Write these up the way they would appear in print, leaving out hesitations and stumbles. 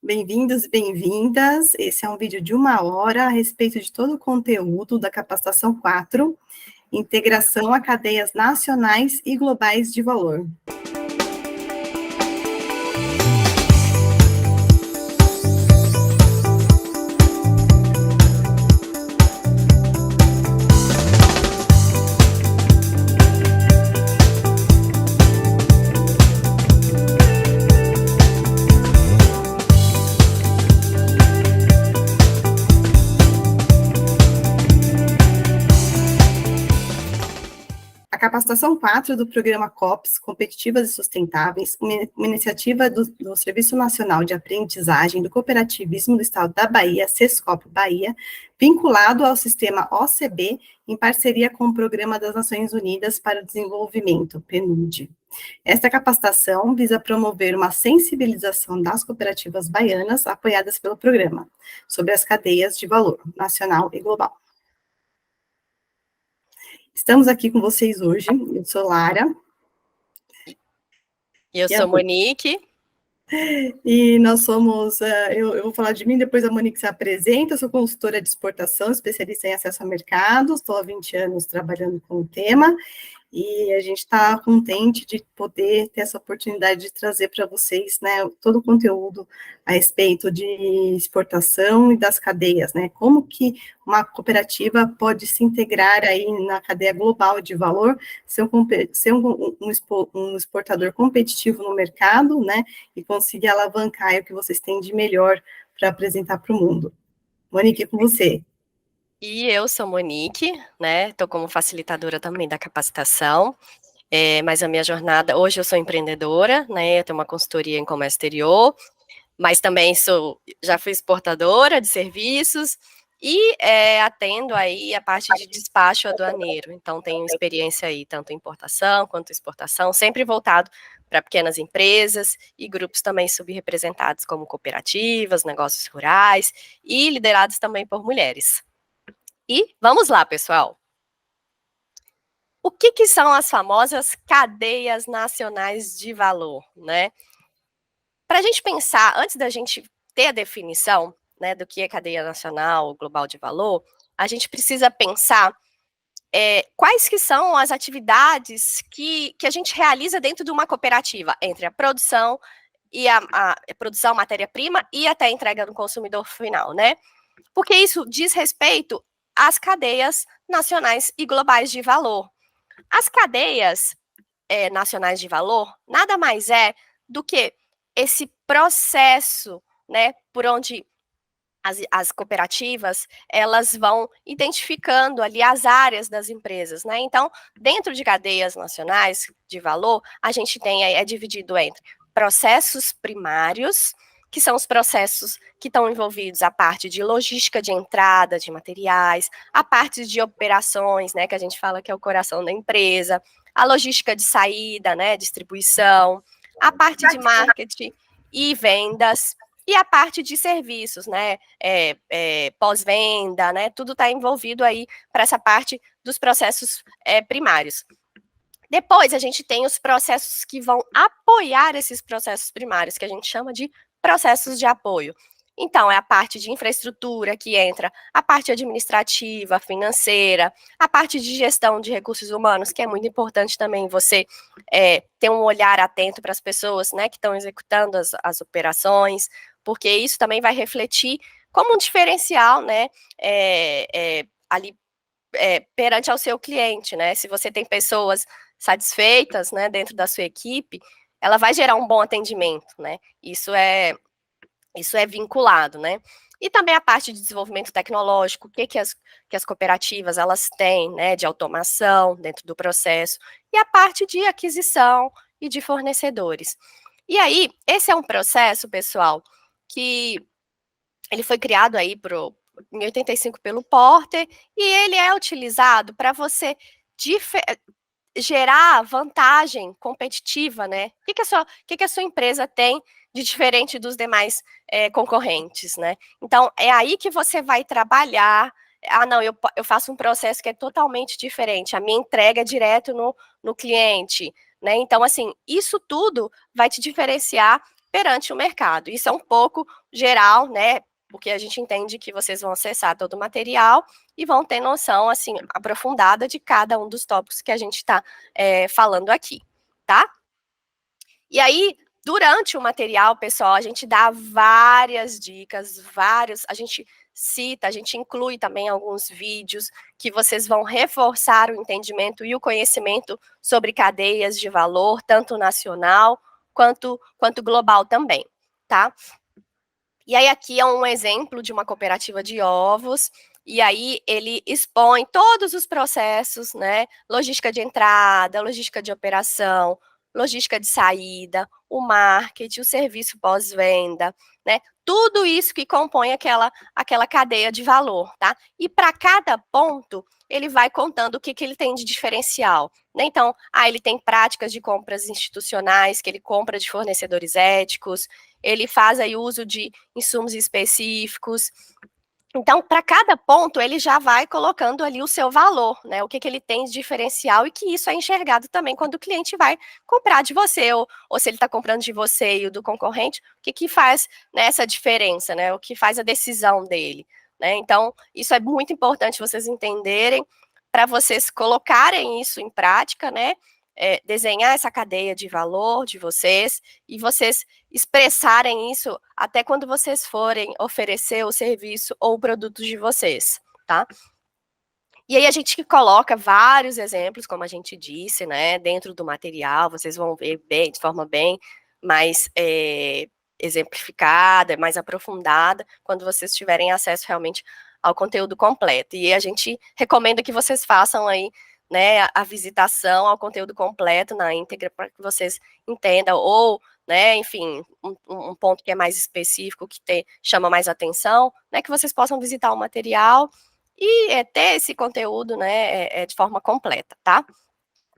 Bem-vindos e bem-vindas. Esse é um vídeo de 1 hora a respeito de todo o conteúdo da capacitação 4, integração a cadeias nacionais e globais de valor. A capacitação 4 do programa COPS, Competitivas e Sustentáveis, uma iniciativa do Serviço Nacional de Aprendizagem do Cooperativismo do Estado da Bahia, SESCOP Bahia, vinculado ao sistema OCB, em parceria com o Programa das Nações Unidas para o Desenvolvimento, PNUD. Esta capacitação visa promover uma sensibilização das cooperativas baianas apoiadas pelo programa, sobre as cadeias de valor, nacional e global. Estamos aqui com vocês hoje, eu sou Lara. E eu sou Monique. E nós somos, eu vou falar de mim, depois a Monique se apresenta, eu sou consultora de exportação, especialista em acesso a mercados, estou há 20 anos trabalhando com o tema, e a gente está contente de poder ter essa oportunidade de trazer para vocês, né, todo o conteúdo a respeito de exportação e das cadeias, né, como que uma cooperativa pode se integrar aí na cadeia global de valor, ser um exportador competitivo no mercado, né, e conseguir alavancar o que vocês têm de melhor para apresentar para o mundo. Monique, com você. E eu sou Monique, né, estou como facilitadora também da capacitação, mas a minha jornada, hoje eu sou empreendedora, né, eu tenho uma consultoria em comércio exterior, mas também já fui exportadora de serviços e atendo aí a parte de despacho aduaneiro, então tenho experiência aí tanto em importação quanto exportação, sempre voltado para pequenas empresas e grupos também subrepresentados como cooperativas, negócios rurais e liderados também por mulheres. E vamos lá, pessoal. O que são as famosas cadeias nacionais de valor, né? Para a gente pensar, antes da gente ter a definição, né, do que é cadeia nacional, global de valor, a gente precisa pensar quais que são as atividades que a gente realiza dentro de uma cooperativa, entre a produção e a produção, matéria-prima e até a entrega no consumidor final, né? Porque isso diz respeito às cadeias nacionais e globais de valor. As cadeias nacionais de valor nada mais é do que esse processo, né, por onde as cooperativas, elas vão identificando ali as áreas das empresas, né? Então, dentro de cadeias nacionais de valor, a gente tem aí, dividido entre processos primários, que são os processos que estão envolvidos a parte de logística de entrada de materiais, a parte de operações, né, que a gente fala que é o coração da empresa, a logística de saída, né, distribuição, a parte de marketing e vendas, e a parte de serviços, né, pós-venda, né, tudo está envolvido aí para essa parte dos processos primários. Depois a gente tem os processos que vão apoiar esses processos primários, que a gente chama de processos de apoio. Então, é a parte de infraestrutura que entra, a parte administrativa, financeira, a parte de gestão de recursos humanos, que é muito importante também você ter um olhar atento para as pessoas, né, que estão executando as operações, porque isso também vai refletir como um diferencial, né, ali perante ao seu cliente, né? Se você tem pessoas satisfeitas, né, dentro da sua equipe, ela vai gerar um bom atendimento, né? Isso é vinculado, né? E também a parte de desenvolvimento tecnológico, o que as cooperativas elas têm, né, de automação dentro do processo, e a parte de aquisição e de fornecedores. E aí, esse é um processo, pessoal, que ele foi criado aí em 85 pelo Porter, e ele é utilizado para você gerar vantagem competitiva, né? O que a sua empresa tem de diferente dos demais concorrentes, né? Então, é aí que você vai trabalhar. Ah, não, eu faço um processo que é totalmente diferente, a minha entrega é direto no cliente, né? Então, assim, isso tudo vai te diferenciar perante o mercado. Isso é um pouco geral, né? Porque a gente entende que vocês vão acessar todo o material e vão ter noção, assim, aprofundada de cada um dos tópicos que a gente está falando aqui, tá? E aí, durante o material, pessoal, a gente dá várias dicas, a gente cita, a gente inclui também alguns vídeos que vocês vão reforçar o entendimento e o conhecimento sobre cadeias de valor, tanto nacional quanto global também, tá? E aí aqui é um exemplo de uma cooperativa de ovos, e aí ele expõe todos os processos, né? Logística de entrada, logística de operação, logística de saída, o marketing, o serviço pós-venda, né? Tudo isso que compõe aquela cadeia de valor, tá? E para cada ponto, ele vai contando o que ele tem de diferencial, né? Então, ele tem práticas de compras institucionais, que ele compra de fornecedores éticos, ele faz aí uso de insumos específicos. Então, para cada ponto, ele já vai colocando ali o seu valor, né? O que ele tem de diferencial e que isso é enxergado também quando o cliente vai comprar de você, ou se ele está comprando de você e o do concorrente, o que faz nessa diferença, né? O que faz a decisão dele, né? Então, isso é muito importante vocês entenderem para vocês colocarem isso em prática, né? Desenhar essa cadeia de valor de vocês e vocês expressarem isso até quando vocês forem oferecer o serviço ou o produto de vocês, tá? E aí a gente coloca vários exemplos, como a gente disse, né, dentro do material, vocês vão ver bem, de forma bem mais exemplificada, mais aprofundada, quando vocês tiverem acesso realmente ao conteúdo completo. E a gente recomenda que vocês façam aí, né, a visitação ao conteúdo completo na íntegra para que vocês entendam, ou, né, enfim, um ponto que é mais específico, que chama mais atenção, né, que vocês possam visitar o material e ter esse conteúdo, né, de forma completa, tá?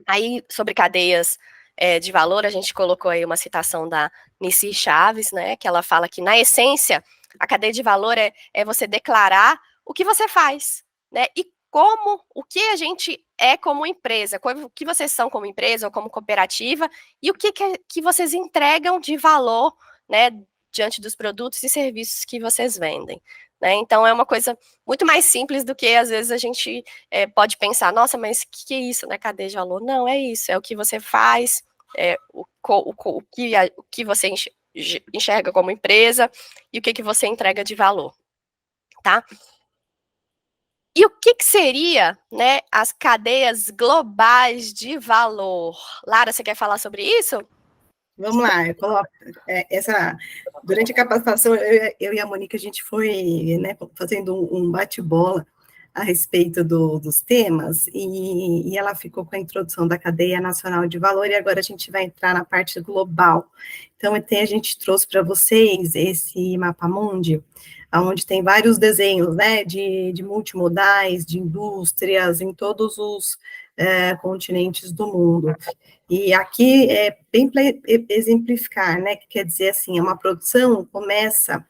Aí, sobre cadeias de valor, a gente colocou aí uma citação da Nissi Chaves, né, que ela fala que, na essência, a cadeia de valor é você declarar o que você faz, né, e o que a gente é como empresa, o que vocês são como empresa ou como cooperativa, e o que vocês entregam de valor, né, diante dos produtos e serviços que vocês vendem, né? Então, é uma coisa muito mais simples do que, às vezes, a gente pode pensar, nossa, mas o que é isso, né, cadeia de valor? Não, é isso, é o que você faz, o que você enxerga como empresa e o que você entrega de valor, tá? E o que seria, né, as cadeias globais de valor? Lara, você quer falar sobre isso? Vamos lá, eu coloco durante a capacitação, eu e a Mônica, a gente foi, né, fazendo um bate-bola a respeito dos temas, e ela ficou com a introdução da cadeia nacional de valor, e agora a gente vai entrar na parte global. Então, a gente trouxe para vocês esse mapa mundi, onde tem vários desenhos, né, de multimodais, de indústrias, em todos os continentes do mundo. E aqui é bem para exemplificar, né, que quer dizer assim, uma produção começa,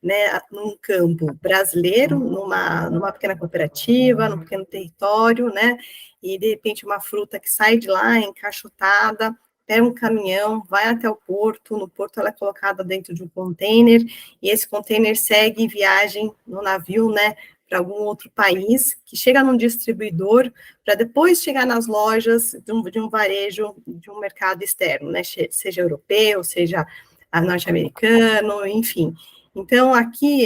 né, num campo brasileiro, numa pequena cooperativa, num pequeno território, né, e de repente uma fruta que sai de lá encaixotada, pega um caminhão, vai até o porto, no porto ela é colocada dentro de um container, e esse container segue viagem no navio, né, para algum outro país, que chega num distribuidor, para depois chegar nas lojas de um varejo, de um mercado externo, né, seja europeu, seja norte-americano, enfim. Então, aqui,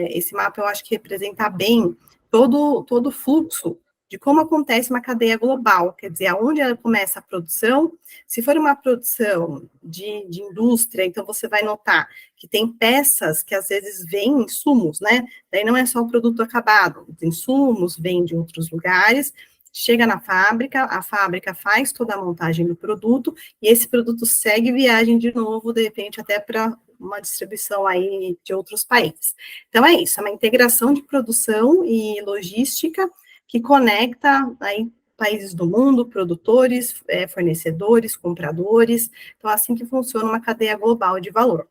esse mapa eu acho que representa bem todo o fluxo de como acontece uma cadeia global, quer dizer, aonde ela começa a produção. Se for uma produção de indústria, então você vai notar que tem peças que às vezes vêm insumos, né? Daí não é só o produto acabado, os insumos vêm de outros lugares, chega na fábrica, a fábrica faz toda a montagem do produto, e esse produto segue viagem de novo, de repente até para uma distribuição aí de outros países. Então é isso, é uma integração de produção e logística que conecta aí países do mundo, produtores, fornecedores, compradores. Então, assim que funciona uma cadeia global de valor.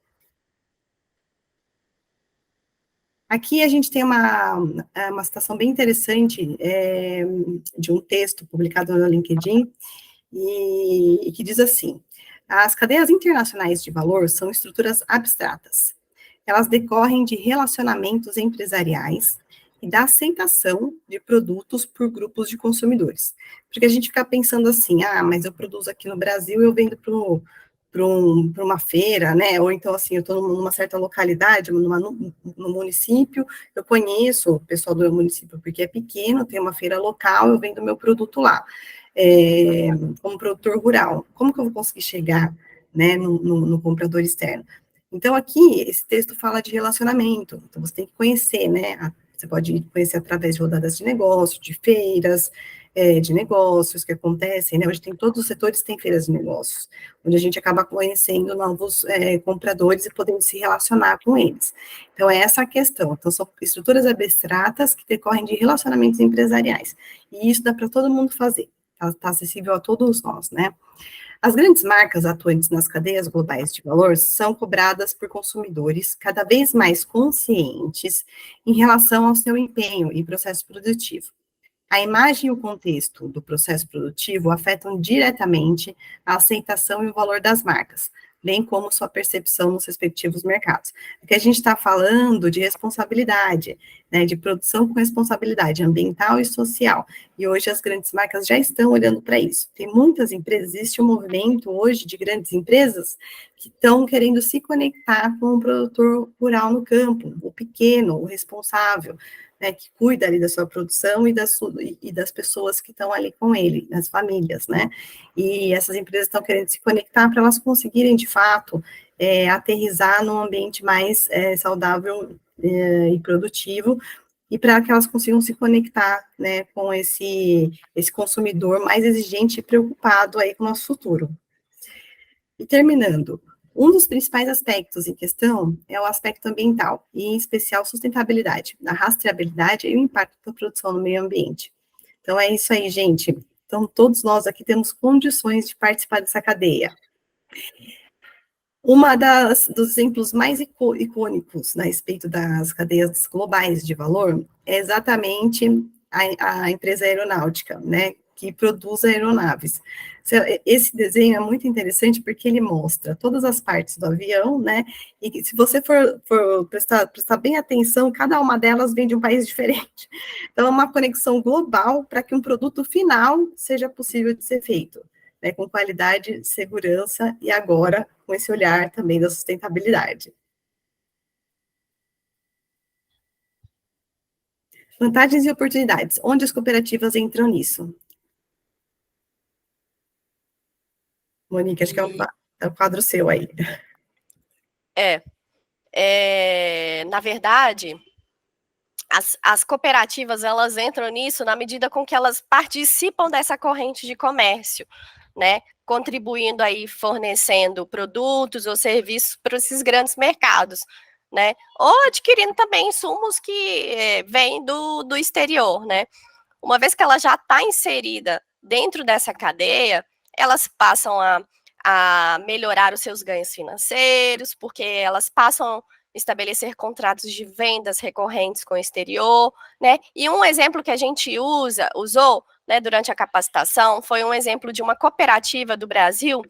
Aqui a gente tem uma citação bem interessante de um texto publicado no LinkedIn, e que diz assim: As cadeias internacionais de valor são estruturas abstratas. Elas decorrem de relacionamentos empresariais e da aceitação de produtos por grupos de consumidores. Porque a gente fica pensando assim, mas eu produzo aqui no Brasil e eu vendo para uma feira, né? Ou então, assim, eu estou numa certa localidade, no município, eu conheço o pessoal do meu município porque é pequeno, tem uma feira local, eu vendo meu produto lá, como produtor rural. Como que eu vou conseguir chegar, né, no comprador externo? Então, aqui, esse texto fala de relacionamento, então você tem que conhecer, né? Você pode conhecer através de rodadas de negócio, de feiras, de negócios que acontecem, né? Hoje tem todos os setores têm feiras de negócios, onde a gente acaba conhecendo novos compradores e podendo se relacionar com eles. Então, é essa a questão. Então, são estruturas abstratas que decorrem de relacionamentos empresariais. E isso dá para todo mundo fazer. Está acessível a todos nós, né? As grandes marcas atuantes nas cadeias globais de valor são cobradas por consumidores cada vez mais conscientes em relação ao seu empenho e processo produtivo. A imagem e o contexto do processo produtivo afetam diretamente a aceitação e o valor das marcas, bem como sua percepção nos respectivos mercados. Aqui a gente está falando de responsabilidade, né, de produção com responsabilidade ambiental e social, e hoje as grandes marcas já estão olhando para isso. Tem muitas empresas, existe um movimento hoje de grandes empresas que estão querendo se conectar com o produtor rural no campo, o pequeno, o responsável, né, que cuida ali da sua produção e das pessoas que estão ali com ele, das famílias, né, e essas empresas estão querendo se conectar para elas conseguirem, de fato, aterrissar num ambiente mais saudável e produtivo, e para que elas consigam se conectar, né, com esse consumidor mais exigente e preocupado aí com o nosso futuro. E terminando, um dos principais aspectos em questão é o aspecto ambiental, e em especial sustentabilidade, a rastreabilidade e o impacto da produção no meio ambiente. Então é isso aí, gente. Então todos nós aqui temos condições de participar dessa cadeia. Dos exemplos mais icônicos a respeito das cadeias globais de valor é exatamente a empresa aeronáutica, né, que produz aeronaves. Esse desenho é muito interessante porque ele mostra todas as partes do avião, né, e se você for prestar bem atenção, cada uma delas vem de um país diferente. Então, é uma conexão global para que um produto final seja possível de ser feito, né, com qualidade, segurança e agora com esse olhar também da sustentabilidade. Vantagens e oportunidades. Onde as cooperativas entram nisso? Monique, acho que é o quadro seu aí. Na verdade, as cooperativas, elas entram nisso na medida com que elas participam dessa corrente de comércio, né, contribuindo aí, fornecendo produtos ou serviços para esses grandes mercados, né, ou adquirindo também insumos que vêm do exterior, né. Uma vez que ela já está inserida dentro dessa cadeia, elas passam a melhorar os seus ganhos financeiros, porque elas passam a estabelecer contratos de vendas recorrentes com o exterior, né? E um exemplo que a gente usou, né, durante a capacitação foi um exemplo de uma cooperativa do Brasil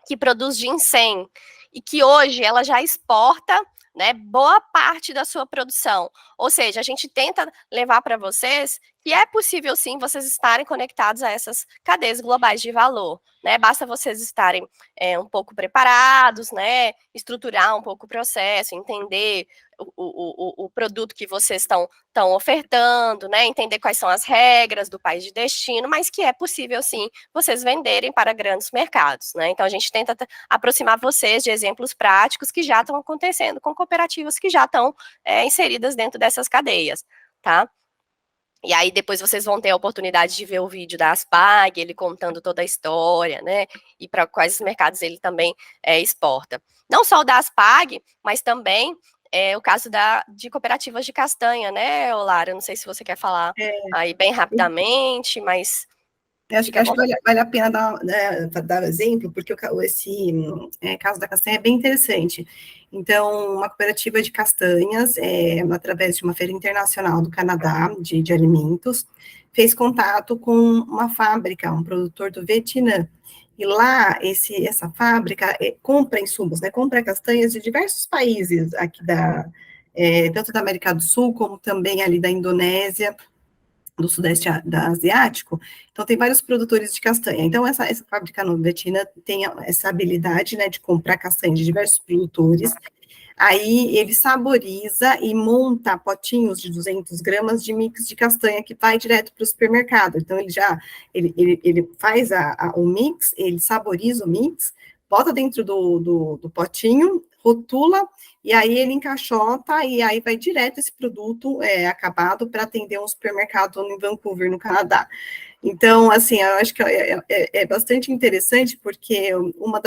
que produz ginseng e que hoje ela já exporta, né, boa parte da sua produção. Ou seja, a gente tenta levar para vocês que é possível sim vocês estarem conectados a essas cadeias globais de valor, né? Basta vocês estarem um pouco preparados, né? Estruturar um pouco o processo, entender o produto que vocês estão ofertando, né? Entender quais são as regras do país de destino, mas que é possível sim vocês venderem para grandes mercados, né? Então a gente tenta aproximar vocês de exemplos práticos que já estão acontecendo com cooperativas que já estão inseridas dentro dessas cadeias, tá? E aí depois vocês vão ter a oportunidade de ver o vídeo da Aspag, ele contando toda a história, né? E para quais mercados ele também exporta. Não só o da Aspag, mas também o caso de cooperativas de castanha, né, Olara? Não sei se você quer falar aí bem rapidamente, mas Acho que vale a pena dar exemplo, porque esse caso da castanha é bem interessante. Então, uma cooperativa de castanhas, através de uma feira internacional do Canadá, de alimentos, fez contato com uma fábrica, um produtor do Vietnã, E lá, essa fábrica compra insumos, né, compra castanhas de diversos países aqui tanto da América do Sul, como também ali da Indonésia, do Sudeste Asiático. Então, tem vários produtores de castanha. Então, essa fábrica nordestina tem essa habilidade, né, de comprar castanha de diversos produtores. Aí ele saboriza e monta potinhos de 200 gramas de mix de castanha que vai direto para o supermercado. Então ele faz o mix, ele saboriza o mix, bota dentro do potinho, rotula, e aí ele encaixota, e aí vai direto esse produto acabado para atender um supermercado em Vancouver, no Canadá. Então, assim, eu acho que é bastante interessante, porque uma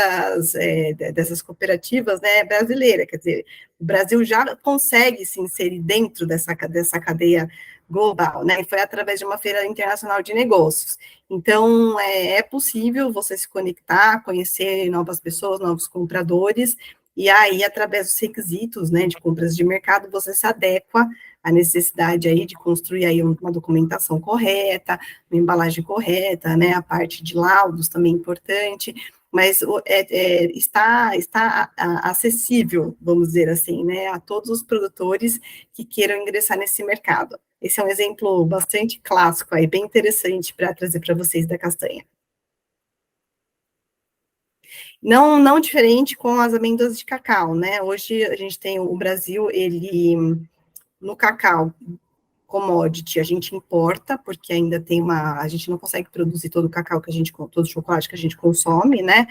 dessas cooperativas, né, é brasileira, quer dizer, o Brasil já consegue se inserir dentro dessa cadeia global, né, e foi através de uma feira internacional de negócios. Então, é possível você se conectar, conhecer novas pessoas, novos compradores, e aí, através dos requisitos, né, de compras de mercado, você se adequa à necessidade aí de construir aí uma documentação correta, uma embalagem correta, né, a parte de laudos também é importante, mas está acessível, vamos dizer assim, né, a todos os produtores que queiram ingressar nesse mercado. Esse é um exemplo bastante clássico aí, bem interessante para trazer para vocês da castanha. Não diferente com as amêndoas de cacau, né? Hoje a gente tem o Brasil, no cacau, commodity, a gente importa, porque ainda a gente não consegue produzir todo o cacau todo o chocolate que a gente consome, né?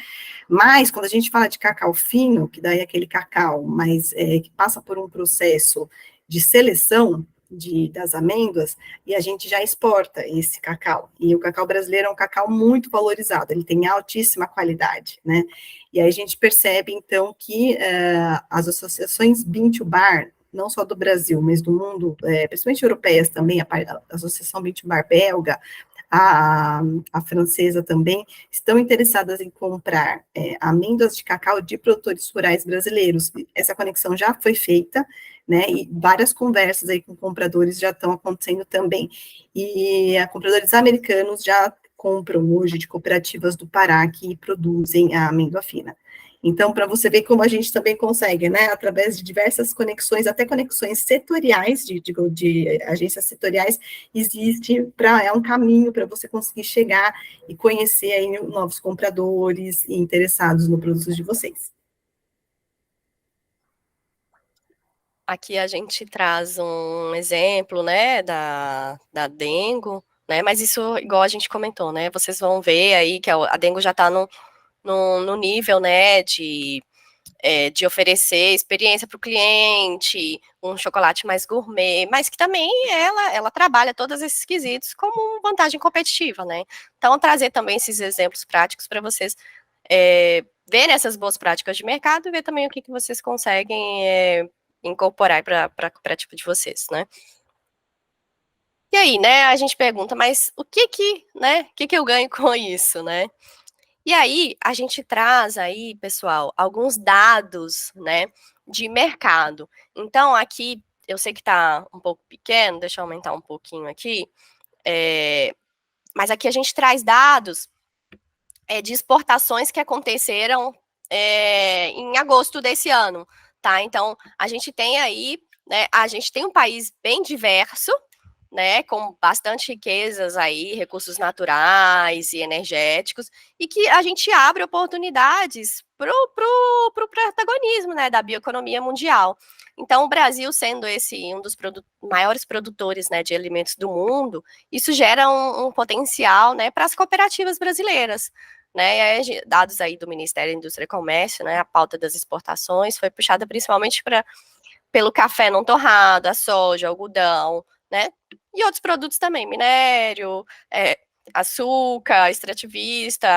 Mas quando a gente fala de cacau fino, que daí é aquele cacau, mas que passa por um processo de seleção das amêndoas, e a gente já exporta esse cacau. E o cacau brasileiro é um cacau muito valorizado, ele tem altíssima qualidade, né? E aí a gente percebe, então, que as associações Bean to Bar, não só do Brasil, mas do mundo, principalmente europeias também, a Associação Bean to Bar belga, a francesa também, estão interessadas em comprar amêndoas de cacau de produtores rurais brasileiros. Essa conexão já foi feita, né, e várias conversas aí com compradores já estão acontecendo também. E compradores americanos já compram hoje de cooperativas do Pará que produzem a amêndoa fina. Então, para você ver como a gente também consegue, né, através de diversas conexões, até conexões setoriais, de agências setoriais, é um caminho para você conseguir chegar e conhecer aí novos compradores e interessados no produto de vocês. Aqui a gente traz um exemplo, né, da Dengo, né, mas isso, igual a gente comentou, né, vocês vão ver aí que a Dengo já está no nível, né, de oferecer experiência para o cliente, um chocolate mais gourmet, mas que também ela trabalha todos esses quesitos como vantagem competitiva, né? Então, trazer também esses exemplos práticos para vocês verem essas boas práticas de mercado e ver também o que vocês conseguem incorporar para a cooperativa de vocês, né? E aí, né, a gente pergunta, mas o que eu ganho com isso, né? E aí, a gente traz aí, pessoal, alguns dados, né, de mercado. Então, aqui, eu sei que está um pouco pequeno, deixa eu aumentar um pouquinho aqui, mas aqui a gente traz dados de exportações que aconteceram em agosto desse ano, tá? Então, a gente tem aí, né, a gente tem um país bem diverso, né, com bastante riquezas aí, recursos naturais e energéticos, e que a gente abre oportunidades para o protagonismo, né, da bioeconomia mundial. Então, o Brasil sendo um dos maiores produtores, né, de alimentos do mundo, isso gera um potencial, né, para as cooperativas brasileiras. Né, dados aí do Ministério da Indústria e Comércio, né, a pauta das exportações foi puxada principalmente pelo café não torrado, a soja, algodão, né? E outros produtos também, minério, açúcar, extrativista,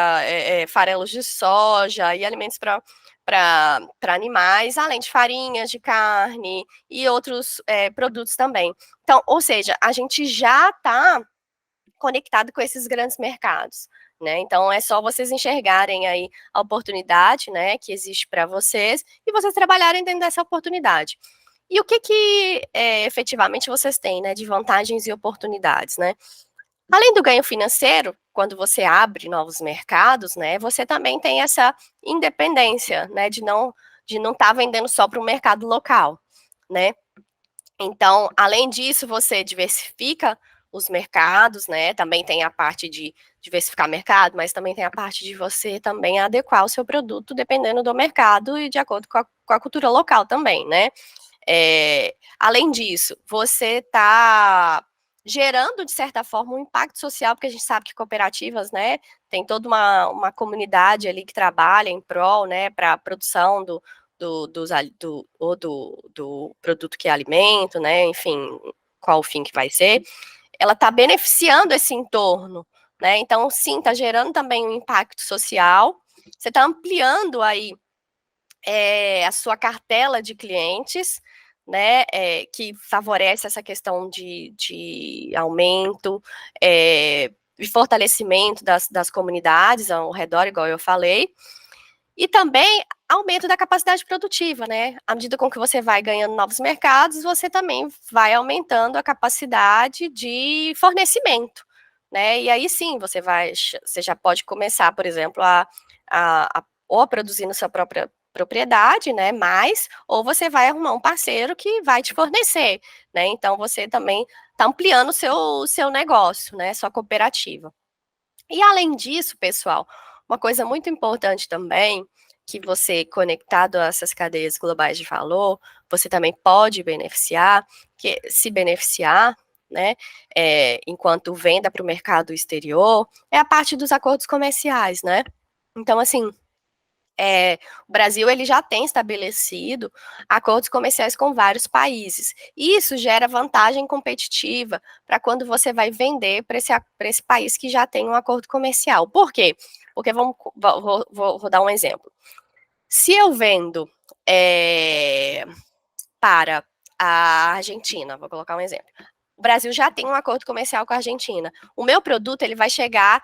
farelos de soja e alimentos para animais, além de farinhas de carne e outros produtos também. Então, ou seja, a gente já está conectado com esses grandes mercados. Né? Então é só vocês enxergarem aí a oportunidade, né, que existe para vocês e vocês trabalharem dentro dessa oportunidade. E o que efetivamente vocês têm, né, de vantagens e oportunidades, né? Além do ganho financeiro, quando você abre novos mercados, né, você também tem essa independência, né, de não estar vendendo só para o mercado local, né? Então, além disso, você diversifica os mercados, né? Também tem a parte de diversificar mercado, mas também tem a parte de você também adequar o seu produto dependendo do mercado e de acordo com a cultura local também, né? Além disso, você está gerando, de certa forma, um impacto social, porque a gente sabe que cooperativas, né, tem toda uma comunidade ali que trabalha em prol, né, para a produção do produto que é alimento, né, enfim, qual o fim que vai ser, ela está beneficiando esse entorno, né, então, sim, está gerando também um impacto social, você está ampliando aí a sua cartela de clientes, né, que favorece essa questão de aumento e fortalecimento das comunidades ao redor, igual eu falei, e também aumento da capacidade produtiva, né? À medida com que você vai ganhando novos mercados, você também vai aumentando a capacidade de fornecimento, né? E aí sim, você já pode começar, por exemplo, ou a produzir na sua própria propriedade, né? Ou você vai arrumar um parceiro que vai te fornecer, né? Então você também está ampliando o seu negócio, né? Sua cooperativa. E além disso, pessoal, uma coisa muito importante também, que você, conectado a essas cadeias globais de valor, você também pode se beneficiar, né, enquanto venda para o mercado exterior, é a parte dos acordos comerciais, né? Então, assim, o Brasil ele já tem estabelecido acordos comerciais com vários países. E isso gera vantagem competitiva para quando você vai vender para esse país que já tem um acordo comercial. Por quê? Porque vou dar um exemplo. Se eu vendo para a Argentina, vou colocar um exemplo. O Brasil já tem um acordo comercial com a Argentina. O meu produto ele vai chegar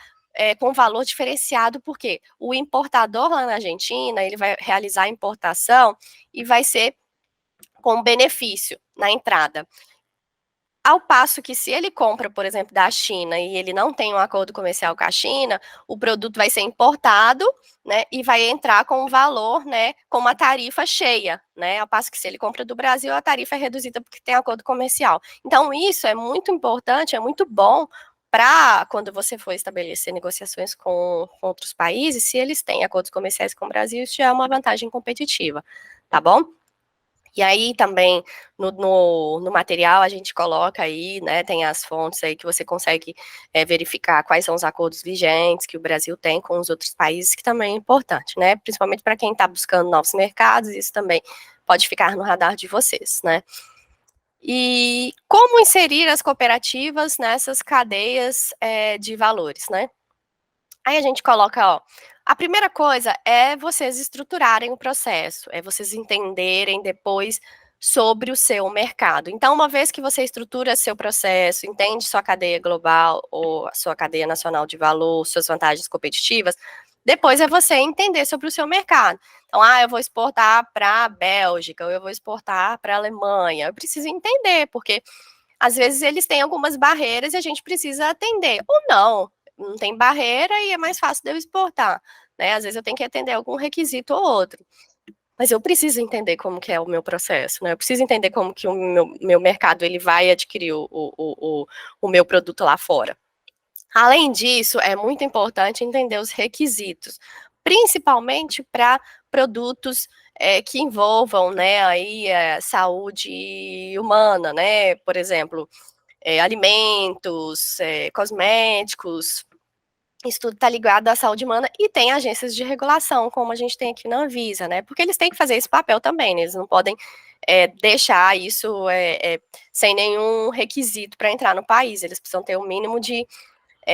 com valor diferenciado, porque o importador lá na Argentina ele vai realizar a importação e vai ser com benefício na entrada. Ao passo que se ele compra, por exemplo, da China e ele não tem um acordo comercial com a China, o produto vai ser importado, né, e vai entrar com um valor, né, com uma tarifa cheia, né, ao passo que se ele compra do Brasil, a tarifa é reduzida porque tem acordo comercial. Então, isso é muito importante, é muito bom para quando você for estabelecer negociações com outros países, se eles têm acordos comerciais com o Brasil, isso já é uma vantagem competitiva, tá bom? E aí também no material a gente coloca aí, né, tem as fontes aí que você consegue verificar quais são os acordos vigentes que o Brasil tem com os outros países, que também é importante, né, principalmente para quem está buscando novos mercados, isso também pode ficar no radar de vocês, né. E como inserir as cooperativas nessas cadeias de valores, né? Aí a gente coloca, ó, a primeira coisa é vocês estruturarem o processo, é vocês entenderem depois sobre o seu mercado. Então, uma vez que você estrutura seu processo, entende sua cadeia global ou a sua cadeia nacional de valor, suas vantagens competitivas, depois é você entender sobre o seu mercado. Então, eu vou exportar para a Bélgica, ou eu vou exportar para a Alemanha. Eu preciso entender, porque às vezes eles têm algumas barreiras e a gente precisa atender. Ou não tem barreira e é mais fácil de eu exportar, né? Às vezes eu tenho que atender algum requisito ou outro. Mas eu preciso entender como que é o meu processo, né? Eu preciso entender como que o meu mercado ele vai adquirir o meu produto lá fora. Além disso, é muito importante entender os requisitos, principalmente para produtos que envolvam, né, aí, saúde humana, né? Por exemplo, alimentos, cosméticos, isso tudo está ligado à saúde humana e tem agências de regulação, como a gente tem aqui na Anvisa, né? Porque eles têm que fazer esse papel também, né? Eles não podem deixar isso sem nenhum requisito para entrar no país, eles precisam ter o mínimo de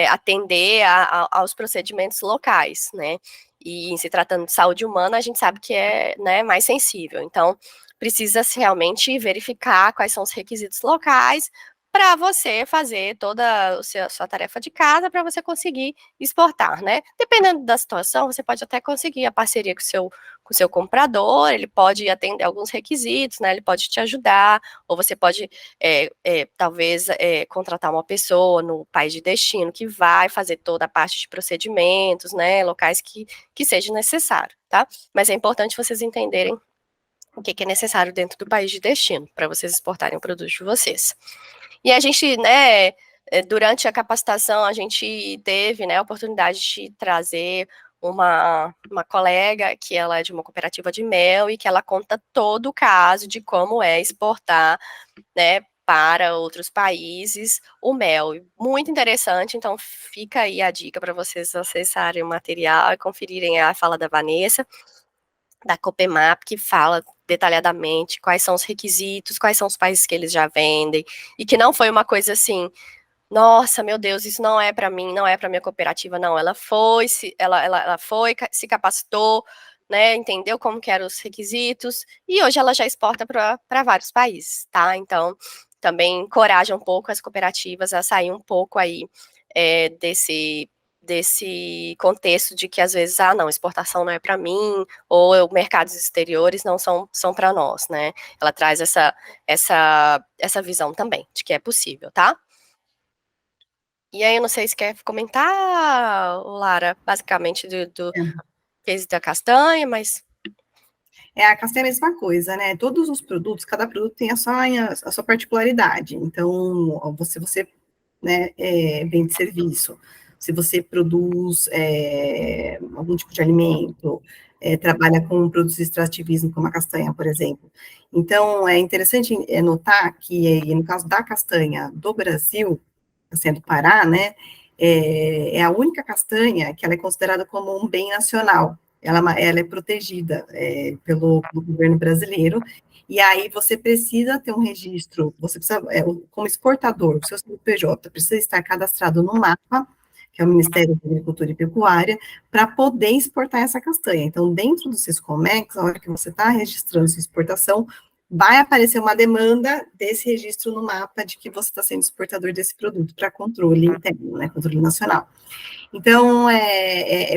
atender aos procedimentos locais, né? E em se tratando de saúde humana, a gente sabe que é, né, mais sensível. Então, precisa-se realmente verificar quais são os requisitos locais para você fazer toda a sua tarefa de casa para você conseguir exportar, né? Dependendo da situação, você pode até conseguir a parceria com o seu comprador, ele pode atender alguns requisitos, né? Ele pode te ajudar, ou você pode, talvez, contratar uma pessoa no país de destino que vai fazer toda a parte de procedimentos, né? Locais que seja necessário, tá? Mas é importante vocês entenderem o que é necessário dentro do país de destino para vocês exportarem o produto de vocês. E a gente, né, durante a capacitação, a gente teve, né, a oportunidade de trazer uma colega que ela é de uma cooperativa de mel e que ela conta todo o caso de como é exportar, né, para outros países o mel. Muito interessante, então fica aí a dica para vocês acessarem o material e conferirem a fala da Vanessa, da Copemap, que fala detalhadamente quais são os requisitos, quais são os países que eles já vendem, e que não foi uma coisa assim, nossa, meu Deus, isso não é para mim, não é para minha cooperativa, não. Ela foi, ela foi, se capacitou, né, entendeu como que eram os requisitos, e hoje ela já exporta para vários países, tá? Então, também encoraja um pouco as cooperativas a sair um pouco aí desse contexto de que às vezes, não, exportação não é para mim, ou mercados exteriores não são para nós, né? Ela traz essa visão também, de que é possível, tá? E aí, eu não sei se quer comentar, Lara, basicamente do case da castanha, mas... A castanha é a mesma coisa, né? Todos os produtos, cada produto tem a sua particularidade. Então, você né, vende serviço, se você produz algum tipo de alimento, trabalha com produtos de extrativismo, como a castanha, por exemplo. Então, é interessante notar que, no caso da castanha do Brasil, castanha do Pará, né, é a única castanha que ela é considerada como um bem nacional. Ela é protegida pelo governo brasileiro, e aí você precisa ter um registro, você precisa, como exportador, o seu CNPJ precisa estar cadastrado no MAPA, que é o Ministério da Agricultura e Pecuária, para poder exportar essa castanha. Então, dentro do Siscomex, na hora que você está registrando sua exportação, vai aparecer uma demanda desse registro no mapa de que você está sendo exportador desse produto para controle interno, né, controle nacional. Então,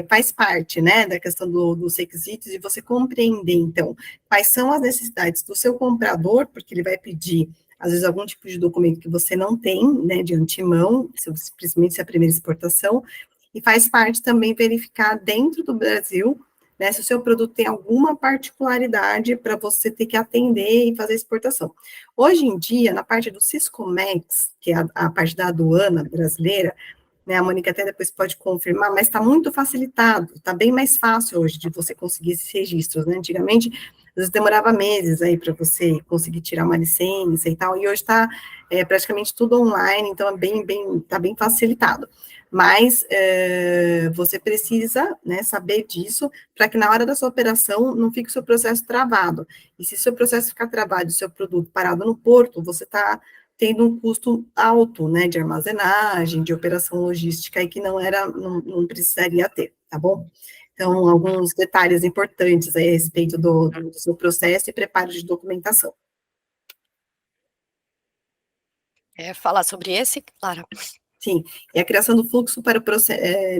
faz parte, né, da questão dos requisitos e você compreender, então, quais são as necessidades do seu comprador, porque ele vai pedir, às vezes, algum tipo de documento que você não tem, né, de antemão, principalmente se é a primeira exportação, e faz parte também verificar dentro do Brasil, né, se o seu produto tem alguma particularidade para você ter que atender e fazer exportação. Hoje em dia, na parte do Siscomex, que é a parte da aduana brasileira, né, a Mônica até depois pode confirmar, mas está muito facilitado, está bem mais fácil hoje de você conseguir esses registros, né, antigamente, às vezes demorava meses aí para você conseguir tirar uma licença e tal, e hoje está praticamente tudo online, então está bem facilitado, mas você precisa, né, saber disso, para que na hora da sua operação não fique o seu processo travado, e se o seu processo ficar travado, o seu produto parado no porto, você está tendo um custo alto, né, de armazenagem, de operação logística, e que não precisaria ter, tá bom? Então, alguns detalhes importantes aí a respeito do seu processo e preparo de documentação. Falar sobre esse, Clara? Sim, é a criação do fluxo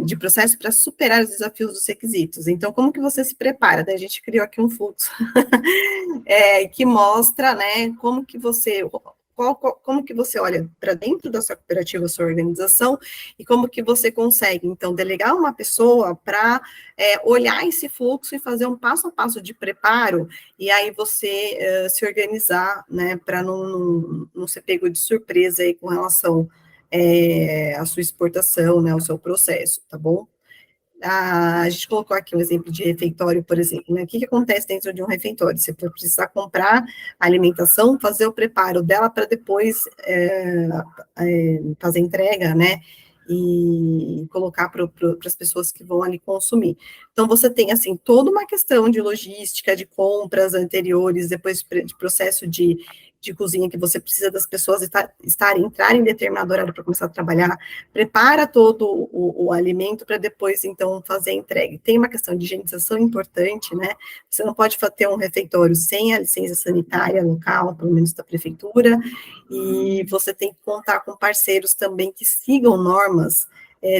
de processo para superar os desafios dos requisitos. Então, como que você se prepara? Daí a gente criou aqui um fluxo que mostra, né, como que você olha para dentro da sua cooperativa, sua organização, e como que você consegue, então, delegar uma pessoa para olhar esse fluxo e fazer um passo a passo de preparo, e aí você se organizar, né, para não ser pego de surpresa aí com relação a sua exportação, né, o seu processo, tá bom? A gente colocou aqui um exemplo de refeitório, por exemplo, né? O que acontece dentro de um refeitório? Você vai precisar comprar a alimentação, fazer o preparo dela para depois fazer entrega, né? E colocar para as pessoas que vão ali consumir. Então, você tem, assim, toda uma questão de logística, de compras anteriores, depois de processo de de cozinha, que você precisa das pessoas entrarem em determinado horário para começar a trabalhar, prepara todo o alimento para depois, então, fazer a entrega. Tem uma questão de higienização importante, né? Você não pode ter um refeitório sem a licença sanitária local, pelo menos da prefeitura, e você tem que contar com parceiros também que sigam normas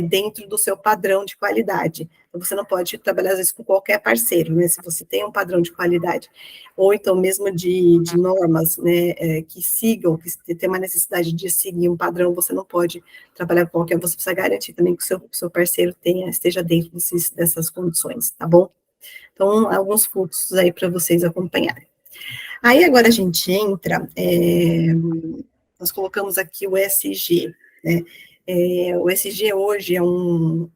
dentro do seu padrão de qualidade. Então, você não pode trabalhar, às vezes, com qualquer parceiro, né? Se você tem um padrão de qualidade, ou então mesmo de normas, né, que sigam, que tem uma necessidade de seguir um padrão, você não pode trabalhar com qualquer, você precisa garantir também que o seu parceiro esteja dentro dessas condições, tá bom? Então, alguns fluxos aí para vocês acompanharem. Aí, agora a gente entra, nós colocamos aqui o ESG, né? O ESG hoje é um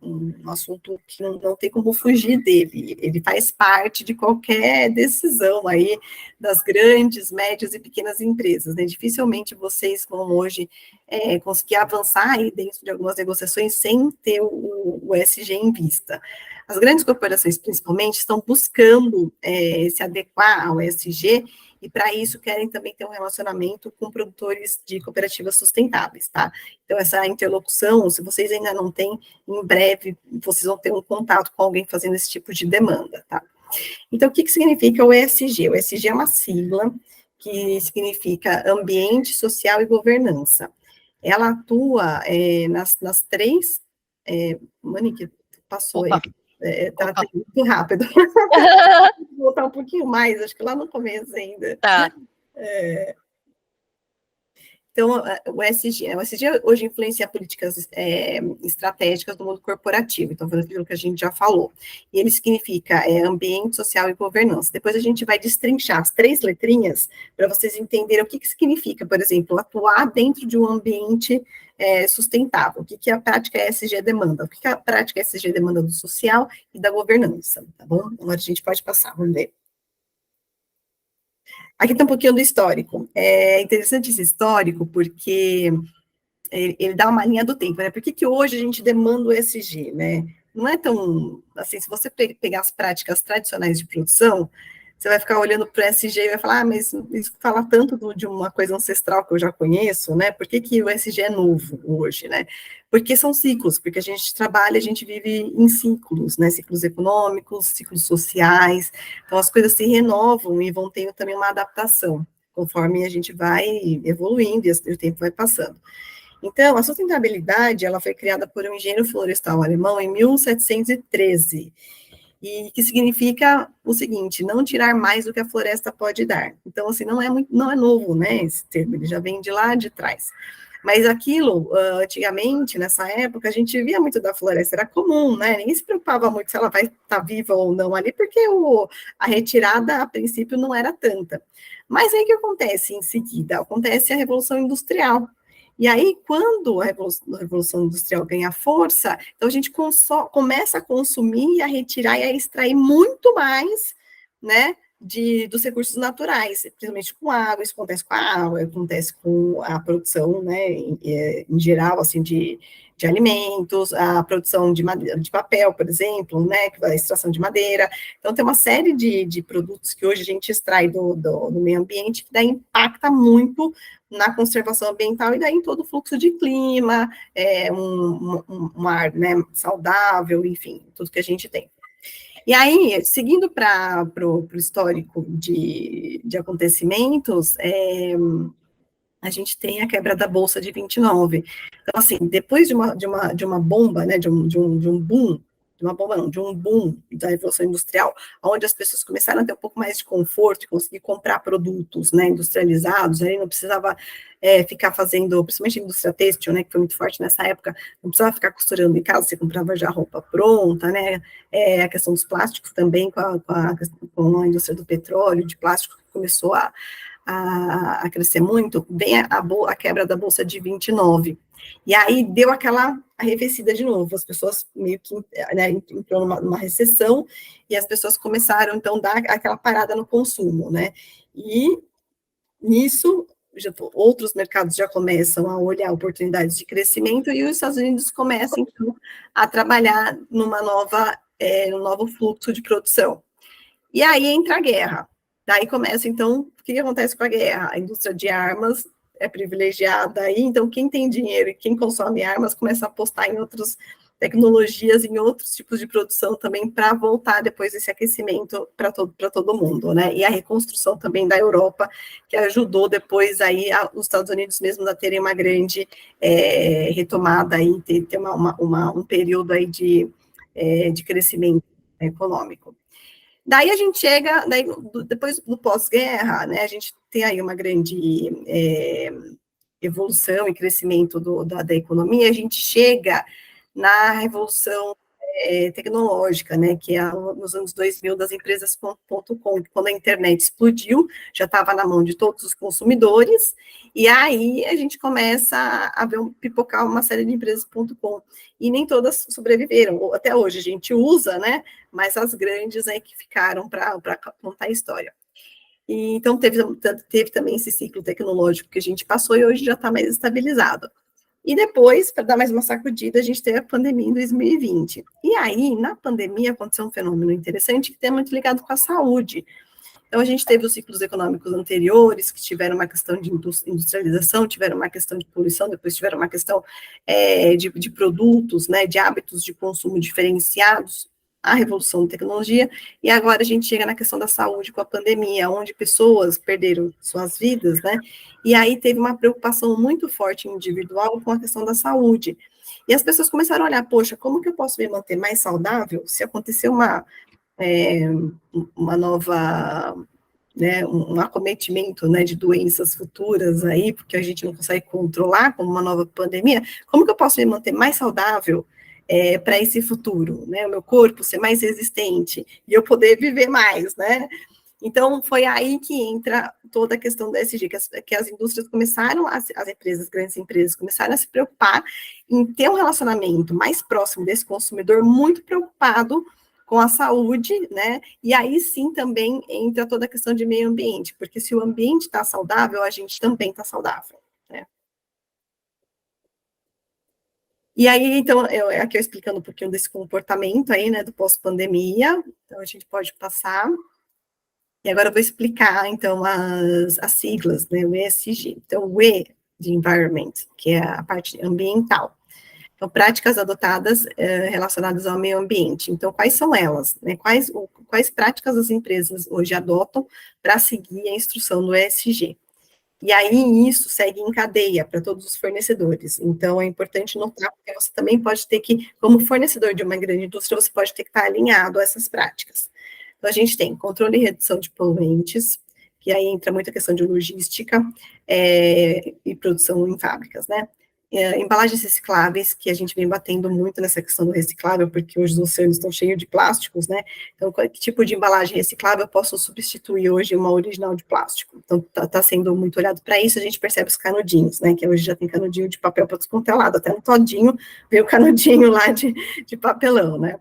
assunto que não tem como fugir dele, ele faz parte de qualquer decisão aí das grandes, médias e pequenas empresas, né? Dificilmente vocês vão hoje conseguir avançar aí dentro de algumas negociações sem ter o ESG em vista. As grandes corporações, principalmente, estão buscando se adequar ao ESG, e para isso querem também ter um relacionamento com produtores de cooperativas sustentáveis, tá? Então, essa interlocução, se vocês ainda não têm, em breve vocês vão ter um contato com alguém fazendo esse tipo de demanda, tá? Então, o que significa o ESG? O ESG é uma sigla que significa Ambiente, Social e Governança. Ela atua nas três... Monique, passou aí. Tá muito rápido. Vou voltar um pouquinho mais, acho que lá no começo ainda. Tá. Então, o ESG hoje influencia políticas estratégicas do mundo corporativo, então, foi aquilo que a gente já falou. E ele significa ambiente, social e governança. Depois a gente vai destrinchar as três letrinhas para vocês entenderem o que significa, por exemplo, atuar dentro de um ambiente sustentável. O que a prática ESG demanda? O que a prática ESG demanda do social e da governança, tá bom? Agora a gente pode passar, vamos ver. Aqui está um pouquinho do histórico. É interessante esse histórico, porque ele dá uma linha do tempo, né? Por que hoje a gente demanda o ESG, né? Não é tão, assim, se você pegar as práticas tradicionais de produção, você vai ficar olhando para o ESG e vai falar, mas isso fala tanto de uma coisa ancestral que eu já conheço, né? Por que o ESG é novo hoje, né? Porque são ciclos, porque a gente trabalha, a gente vive em ciclos, né? Ciclos econômicos, ciclos sociais, então as coisas se renovam e vão tendo também uma adaptação, conforme a gente vai evoluindo e o tempo vai passando. Então, a sustentabilidade, ela foi criada por um engenheiro florestal alemão em 1713, e que significa o seguinte, não tirar mais do que a floresta pode dar. Então, assim, não é novo, né, esse termo, ele já vem de lá de trás. Mas aquilo, antigamente, nessa época, a gente via muito da floresta, era comum, né, ninguém se preocupava muito se ela vai estar viva ou não ali, porque a retirada, a princípio, não era tanta. Mas aí o que acontece em seguida? Acontece a Revolução Industrial. E aí, quando a Revolução Industrial ganha força, então a gente começa a consumir, a retirar e a extrair muito mais, né, dos recursos naturais, principalmente com água, isso acontece com a água, acontece com a produção, né, em geral, assim, de alimentos, a produção de papel, por exemplo, né, a extração de madeira. Então, tem uma série de produtos que hoje a gente extrai do meio ambiente que daí impacta muito na conservação ambiental e daí em todo o fluxo de clima, um ar, né, saudável, enfim, tudo que a gente tem. E aí, seguindo para o histórico de acontecimentos, a gente tem a quebra da Bolsa de 29. Então, assim, depois de uma bomba, né, de um boom, de um boom da Revolução Industrial, onde as pessoas começaram a ter um pouco mais de conforto, e conseguir comprar produtos, né, industrializados, aí não precisava ficar fazendo, principalmente a indústria têxtil, né, que foi muito forte nessa época, não precisava ficar costurando em casa, você comprava já roupa pronta, né, a questão dos plásticos também, com a indústria do petróleo, de plástico, que começou a crescer muito, vem a quebra da Bolsa de 29. E aí deu aquela arrefecida de novo, as pessoas meio que, né, entrou numa recessão, e as pessoas começaram, então, a dar aquela parada no consumo, né, e nisso, outros mercados já começam a olhar oportunidades de crescimento, e os Estados Unidos começam, então, a trabalhar num novo fluxo de produção. E aí entra a guerra. Daí começa, então, o que acontece com a guerra? A indústria de armas é privilegiada aí, então quem tem dinheiro e quem consome armas começa a apostar em outras tecnologias, em outros tipos de produção também, para voltar depois desse aquecimento para todo mundo, né? E a reconstrução também da Europa, que ajudou depois aí os Estados Unidos mesmo a terem uma grande retomada aí, ter um período aí de crescimento econômico. Daí a gente chega, depois do pós-guerra, né, a gente tem aí uma grande evolução e crescimento da economia, a gente chega na revolução tecnológica, né, que é nos anos 2000 das empresas.com, quando a internet explodiu, já estava na mão de todos os consumidores, e aí a gente começa a ver pipocar uma série de empresas.com, e nem todas sobreviveram, até hoje a gente usa, né, mas as grandes aí que ficaram para contar a história. E, então, teve também esse ciclo tecnológico que a gente passou e hoje já está mais estabilizado. E depois, para dar mais uma sacudida, a gente teve a pandemia em 2020. E aí, na pandemia, aconteceu um fenômeno interessante que tem muito ligado com a saúde. Então, a gente teve os ciclos econômicos anteriores, que tiveram uma questão de industrialização, tiveram uma questão de poluição, depois tiveram uma questão de produtos, né, de hábitos de consumo diferenciados, a revolução da tecnologia, e agora a gente chega na questão da saúde com a pandemia, onde pessoas perderam suas vidas, né, e aí teve uma preocupação muito forte individual com a questão da saúde, e as pessoas começaram a olhar, poxa, como que eu posso me manter mais saudável se acontecer uma nova, né, um acometimento, né, de doenças futuras aí, porque a gente não consegue controlar, como uma nova pandemia, como que eu posso me manter mais saudável para esse futuro, né, o meu corpo ser mais resistente e eu poder viver mais, né? Então, foi aí que entra toda a questão da ESG, que as indústrias começaram, as empresas, grandes empresas, começaram a se preocupar em ter um relacionamento mais próximo desse consumidor, muito preocupado com a saúde, né? E aí sim também entra toda a questão de meio ambiente, porque se o ambiente está saudável, a gente também está saudável, né? E aí, então, aqui eu explicando um pouquinho desse comportamento aí, né, do pós-pandemia, então a gente pode passar. E agora eu vou explicar, então, as siglas, né, o ESG. Então, o E de Environment, que é a parte ambiental. Então, práticas adotadas relacionadas ao meio ambiente. Então, quais são elas? Né? Quais práticas as empresas hoje adotam para seguir a instrução do ESG? E aí, isso segue em cadeia para todos os fornecedores. Então, é importante notar, porque você também pode ter que, como fornecedor de uma grande indústria, você pode ter que estar alinhado a essas práticas. Então, a gente tem controle e redução de poluentes, que aí entra muita questão de logística e produção em fábricas, né? Embalagens recicláveis, que a gente vem batendo muito nessa questão do reciclável, porque hoje os oceanos estão cheios de plásticos, né? Então, que tipo de embalagem reciclável eu posso substituir hoje uma original de plástico? Então, está sendo muito olhado para isso, a gente percebe os canudinhos, né? Que hoje já tem canudinho de papel para descontelado, até no todinho veio o canudinho lá de papelão, né?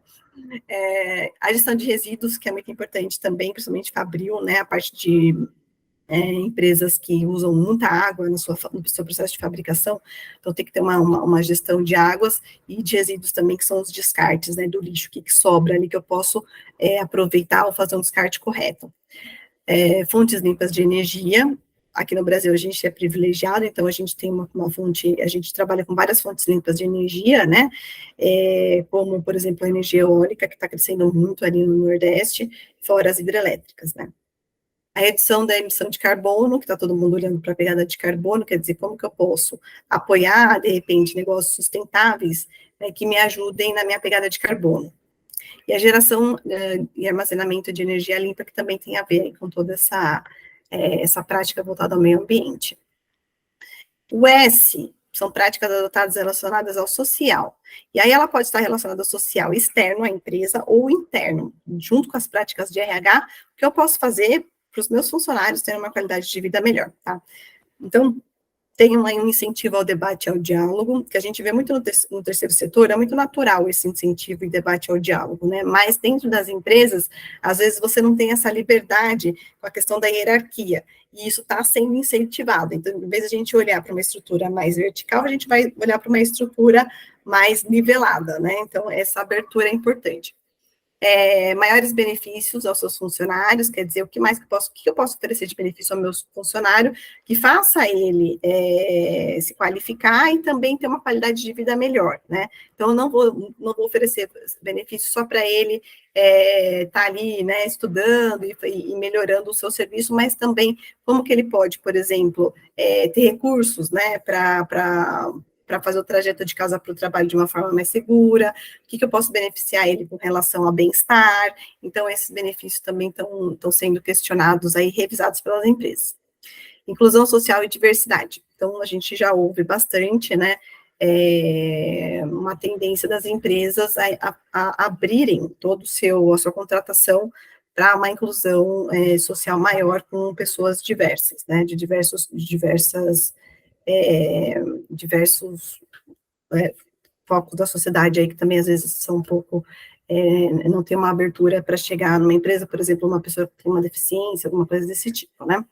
A gestão de resíduos, que é muito importante também, principalmente Fabril, né? A parte de empresas que usam muita água no seu processo de fabricação, então tem que ter uma gestão de águas e de resíduos também, que são os descartes, né, do lixo, que sobra ali, que eu posso aproveitar ou fazer um descarte correto. Fontes limpas de energia, aqui no Brasil a gente é privilegiado, então a gente tem uma fonte, a gente trabalha com várias fontes limpas de energia, né, como, por exemplo, a energia eólica, que está crescendo muito ali no Nordeste, fora as hidrelétricas, né. A redução da emissão de carbono, que está todo mundo olhando para a pegada de carbono, quer dizer, como que eu posso apoiar, de repente, negócios sustentáveis, né, que me ajudem na minha pegada de carbono. E a geração e armazenamento de energia limpa, que também tem a ver com toda essa prática voltada ao meio ambiente. O S são práticas adotadas relacionadas ao social. E aí ela pode estar relacionada ao social externo à empresa ou interno, junto com as práticas de RH, o que eu posso fazer para os meus funcionários terem uma qualidade de vida melhor, tá? Então, tem um incentivo ao debate e ao diálogo, que a gente vê muito no terceiro setor, é muito natural esse incentivo e debate ao diálogo, né? Mas dentro das empresas, às vezes você não tem essa liberdade com a questão da hierarquia, e isso está sendo incentivado. Então, em vez de a gente olhar para uma estrutura mais vertical, a gente vai olhar para uma estrutura mais nivelada, né? Então, essa abertura é importante. maiores benefícios aos seus funcionários, quer dizer, o que eu posso oferecer de benefício ao meu funcionário, que faça ele se qualificar e também ter uma qualidade de vida melhor, né? Então, eu não vou oferecer benefício só para ele estar ali, né, estudando e melhorando o seu serviço, mas também como que ele pode, por exemplo, ter recursos, né, para fazer o trajeto de casa para o trabalho de uma forma mais segura, o que eu posso beneficiar ele com relação ao bem-estar. Então, esses benefícios também estão sendo questionados aí, revisados pelas empresas. Inclusão social e diversidade. Então, a gente já ouve bastante, né, uma tendência das empresas a abrirem a sua contratação para uma inclusão social maior com pessoas diversas, né, de diversos focos da sociedade aí, que também às vezes são um pouco, não tem uma abertura para chegar numa empresa, por exemplo, uma pessoa que tem uma deficiência, alguma coisa desse tipo, né?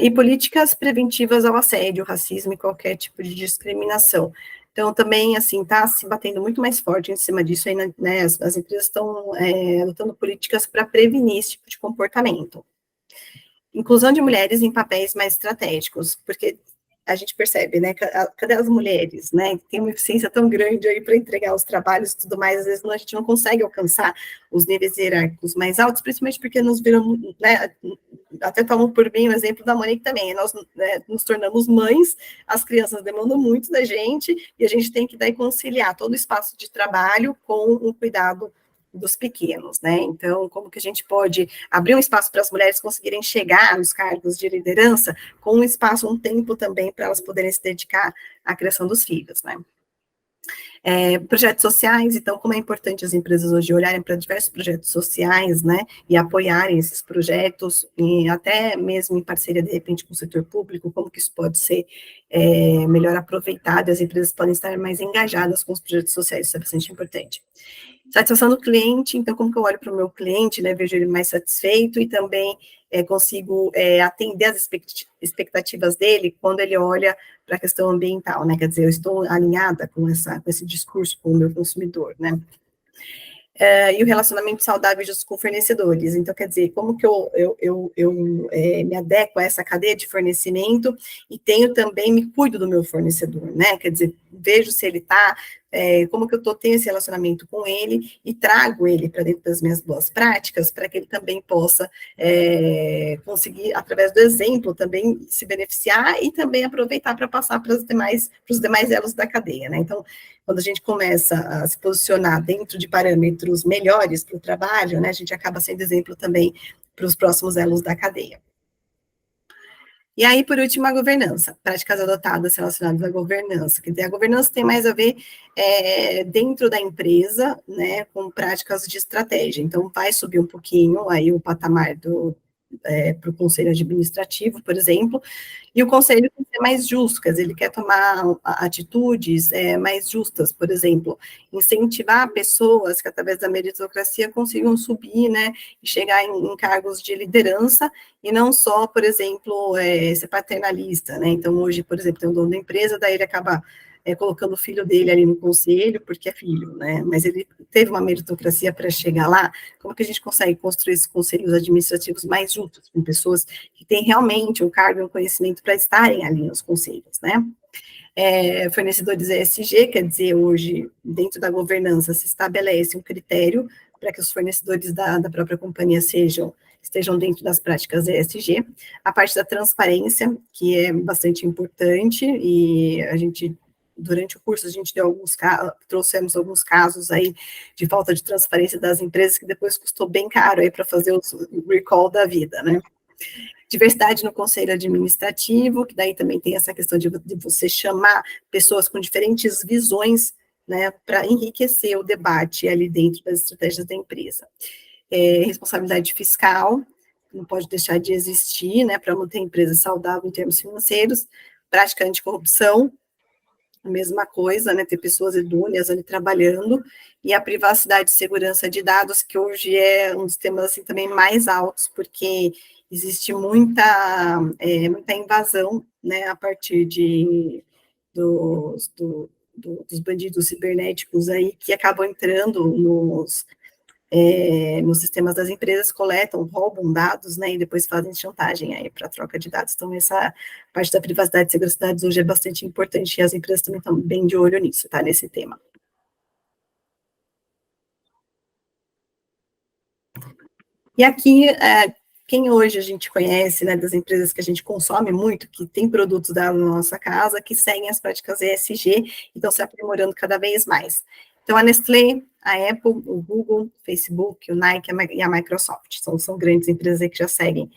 E políticas preventivas ao assédio, racismo e qualquer tipo de discriminação. Então, também, assim, está se batendo muito mais forte em cima disso, aí, né, as empresas estão adotando políticas para prevenir esse tipo de comportamento. Inclusão de mulheres em papéis mais estratégicos, porque a gente percebe, né, cadê as mulheres, né, tem uma eficiência tão grande aí para entregar os trabalhos e tudo mais, às vezes a gente não consegue alcançar os níveis hierárquicos mais altos, principalmente porque nos viramos, né, até tomo por mim o exemplo da Monique também, nós, né, nos tornamos mães, as crianças demandam muito da gente, e a gente tem que daí conciliar todo o espaço de trabalho com o cuidado dos pequenos, né? Então, como que a gente pode abrir um espaço para as mulheres conseguirem chegar nos cargos de liderança, com um espaço, um tempo também para elas poderem se dedicar à criação dos filhos, né? Projetos sociais, então, como é importante as empresas hoje olharem para diversos projetos sociais, né, e apoiarem esses projetos, e até mesmo em parceria, de repente, com o setor público, como que isso pode ser melhor aproveitado, e as empresas podem estar mais engajadas com os projetos sociais, isso é bastante importante. Satisfação do cliente, então, como que eu olho para o meu cliente, né, vejo ele mais satisfeito e também consigo atender as expectativas dele quando ele olha para a questão ambiental, né, quer dizer, eu estou alinhada com esse discurso com o meu consumidor, né. E o relacionamento saudável justo com fornecedores. Então, quer dizer, como que eu me adequo a essa cadeia de fornecimento e me cuido do meu fornecedor, né? Quer dizer, vejo se ele está, como que tenho esse relacionamento com ele e trago ele para dentro das minhas boas práticas para que ele também possa conseguir, através do exemplo, também se beneficiar e também aproveitar para passar para os demais elos da cadeia, né? Então, quando a gente começa a se posicionar dentro de parâmetros melhores para o trabalho, né, a gente acaba sendo exemplo também para os próximos elos da cadeia. E aí, por último, a governança, práticas adotadas relacionadas à governança. Quer dizer, a governança tem mais a ver dentro da empresa, né, com práticas de estratégia. Então, vai subir um pouquinho aí o patamar para o conselho administrativo, por exemplo, e o conselho tem que ser mais justo, quer dizer, ele quer tomar atitudes mais justas, por exemplo, incentivar pessoas que, através da meritocracia, consigam subir, né, e chegar em cargos de liderança, e não só, por exemplo, ser paternalista, né, então hoje, por exemplo, tem um dono da empresa, daí ele acaba colocando o filho dele ali no conselho, porque é filho, né, mas ele teve uma meritocracia para chegar lá. Como que a gente consegue construir esses conselhos administrativos mais justos, com pessoas que têm realmente um cargo e um conhecimento para estarem ali nos conselhos, né? Fornecedores ESG, quer dizer, hoje, dentro da governança, se estabelece um critério para que os fornecedores da própria companhia estejam dentro das práticas ESG. A parte da transparência, que é bastante importante, e a gente, durante o curso, a gente trouxemos alguns casos aí de falta de transparência das empresas, que depois custou bem caro aí para fazer o recall da vida, né? Diversidade no conselho administrativo, que daí também tem essa questão de você chamar pessoas com diferentes visões, né, para enriquecer o debate ali dentro das estratégias da empresa. Responsabilidade fiscal, não pode deixar de existir, né, para manter a empresa saudável em termos financeiros. Prática anticorrupção, a mesma coisa, né, ter pessoas idôneas ali trabalhando, e a privacidade e segurança de dados, que hoje é um dos temas, assim, também mais altos, porque existe muita invasão, né, a partir dos bandidos cibernéticos aí, que acabam entrando nos sistemas das empresas, coletam, roubam dados, né, e depois fazem chantagem aí para troca de dados. Então, essa parte da privacidade e segurança de dados hoje é bastante importante, e as empresas também estão bem de olho nisso, tá, nesse tema. E aqui, quem hoje a gente conhece, né, das empresas que a gente consome muito, que tem produtos da nossa casa, que seguem as práticas ESG e estão se aprimorando cada vez mais. Então, a Nestlé, a Apple, o Google, o Facebook, o Nike e a Microsoft, são grandes empresas que já seguem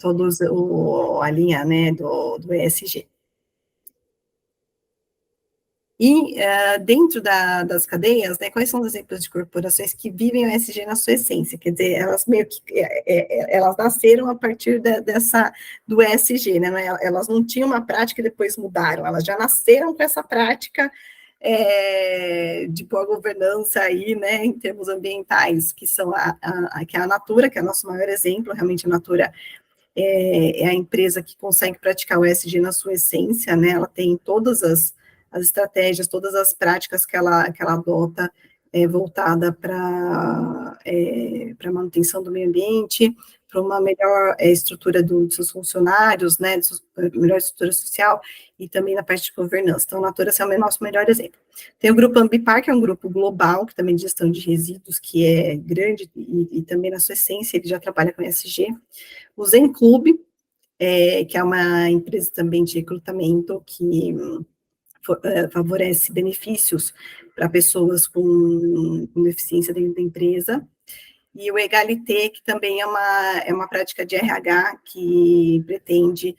todos a linha, né, do ESG. E dentro das cadeias, né, quais são os exemplos de corporações que vivem o ESG na sua essência? Quer dizer, elas meio que elas nasceram a partir do ESG, né? Elas não tinham uma prática e depois mudaram, elas já nasceram com essa prática de boa governança aí, né, em termos ambientais, que são que é a Natura, que é o nosso maior exemplo. Realmente a Natura é a empresa que consegue praticar o ESG na sua essência, né? Ela tem todas as estratégias, todas as práticas que ela adota voltada para a manutenção do meio ambiente, para uma melhor estrutura dos seus funcionários, né, melhor estrutura social, e também na parte de governança. Então, a Natura é o nosso melhor exemplo. Tem o grupo Ambipar, que é um grupo global, que também de gestão de resíduos, que é grande, e também na sua essência ele já trabalha com ESG. O Zen Club, que é uma empresa também de recrutamento que favorece benefícios para pessoas com deficiência dentro da empresa, e o Egalité, que também é uma prática de RH que pretende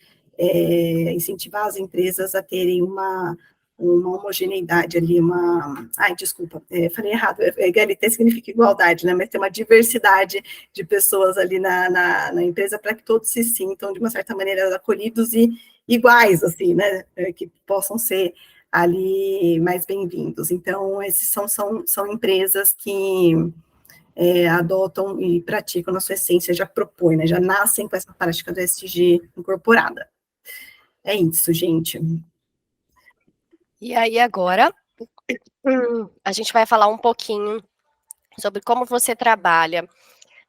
incentivar as empresas a terem uma homogeneidade ali, desculpa, falei errado, Egalité significa igualdade, né, mas tem uma diversidade de pessoas ali na empresa para que todos se sintam, de uma certa maneira, acolhidos e iguais, assim, né, que possam ser ali mais bem-vindos. Então, esses são empresas que adotam e praticam na sua essência, já propõem, né, já nascem com essa prática do ESG incorporada. É isso, gente. E aí, agora, a gente vai falar um pouquinho sobre como você trabalha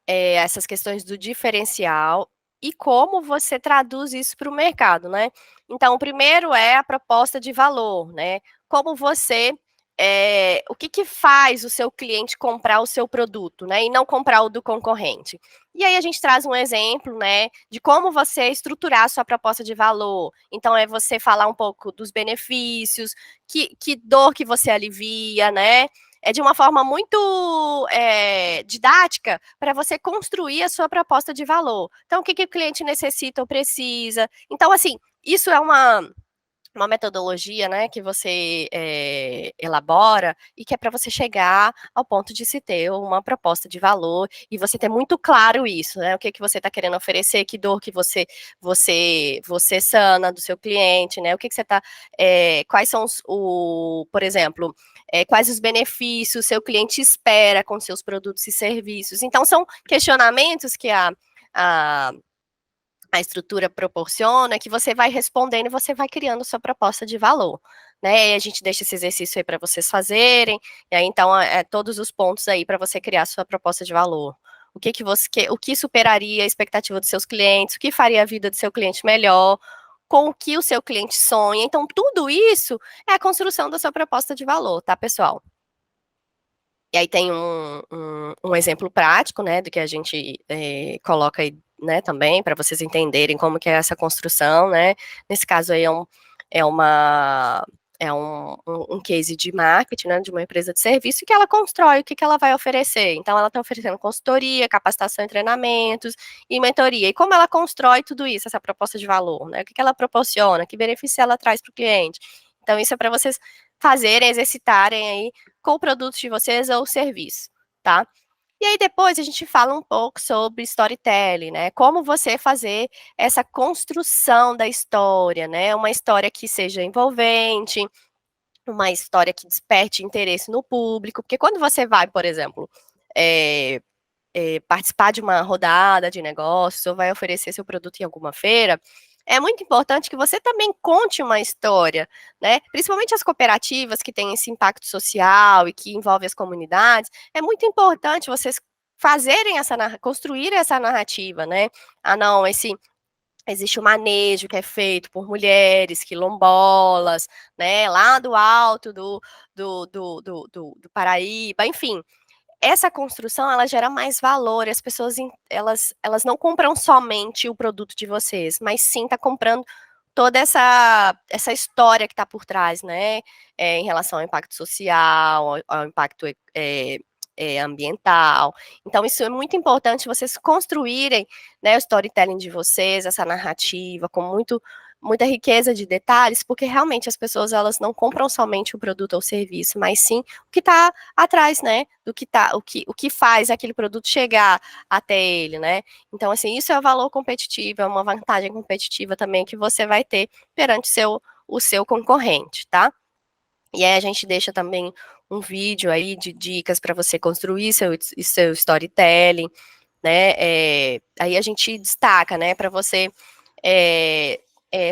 essas questões do diferencial e como você traduz isso para o mercado, né? Então, o primeiro é a proposta de valor, né? Como você, o que faz o seu cliente comprar o seu produto, né? E não comprar o do concorrente. E aí a gente traz um exemplo, né, de como você estruturar a sua proposta de valor. Então, é você falar um pouco dos benefícios, que dor que você alivia, né? É de uma forma muito didática para você construir a sua proposta de valor. Então, o que o cliente necessita ou precisa? Então, assim, isso é uma metodologia, né, que você elabora e que é para você chegar ao ponto de se ter uma proposta de valor e você ter muito claro isso, né, o que você está querendo oferecer, que dor que você sana do seu cliente, né, o que você está, quais são por exemplo, quais os benefícios o seu cliente espera com seus produtos e serviços. Então, são questionamentos que a estrutura proporciona, que você vai respondendo e você vai criando sua proposta de valor, né? E a gente deixa esse exercício aí para vocês fazerem, e aí então todos os pontos aí para você criar sua proposta de valor. O que superaria a expectativa dos seus clientes, o que faria a vida do seu cliente melhor, com o que o seu cliente sonha. Então, tudo isso é a construção da sua proposta de valor, tá, pessoal? E aí tem um exemplo prático, né, do que a gente coloca aí, né, também, para vocês entenderem como que é essa construção, né. Nesse caso aí é um case de marketing, né, de uma empresa de serviço que ela constrói o que ela vai oferecer. Então, ela está oferecendo consultoria, capacitação e treinamentos e mentoria. E como ela constrói tudo isso, essa proposta de valor, né? O que ela proporciona, que benefício ela traz para o cliente. Então, isso é para vocês fazerem, exercitarem aí com o produto de vocês ou o serviço, tá? E aí depois a gente fala um pouco sobre storytelling, né? Como você fazer essa construção da história, né? Uma história que seja envolvente, uma história que desperte interesse no público, porque quando você vai, por exemplo, participar de uma rodada de negócios ou vai oferecer seu produto em alguma feira, é muito importante que você também conte uma história, né? Principalmente as cooperativas que têm esse impacto social e que envolvem as comunidades, é muito importante vocês fazerem construir essa narrativa, né? Ah, não, existe o manejo que é feito por mulheres quilombolas, né, lá do alto do Paraíba, enfim, essa construção, ela gera mais valor, e as pessoas, elas não compram somente o produto de vocês, mas sim tá comprando toda essa história que está por trás, né, em relação ao impacto social, ao impacto ambiental. Então, isso é muito importante vocês construírem, né, o storytelling de vocês, essa narrativa, com muita riqueza de detalhes, porque realmente as pessoas, elas não compram somente o produto ou serviço, mas sim o que está atrás, né, o que faz aquele produto chegar até ele, né. Então, assim, isso é o valor competitivo, é uma vantagem competitiva também que você vai ter perante o seu concorrente, tá? E aí a gente deixa também um vídeo aí de dicas para você construir seu storytelling, né? Aí a gente destaca, né, para você é,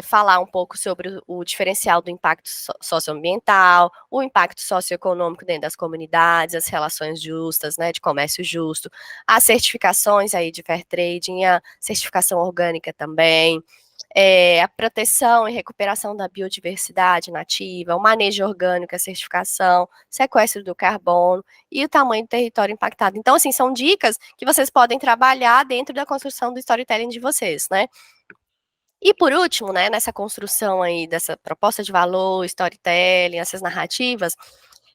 falar um pouco sobre o diferencial do impacto socioambiental, o impacto socioeconômico dentro das comunidades, as relações justas, né, de comércio justo, as certificações aí de fair trading, a certificação orgânica também, a proteção e recuperação da biodiversidade nativa, o manejo orgânico, a certificação, sequestro do carbono e o tamanho do território impactado. Então, assim, são dicas que vocês podem trabalhar dentro da construção do storytelling de vocês, né? E por último, né, nessa construção aí dessa proposta de valor, storytelling, essas narrativas,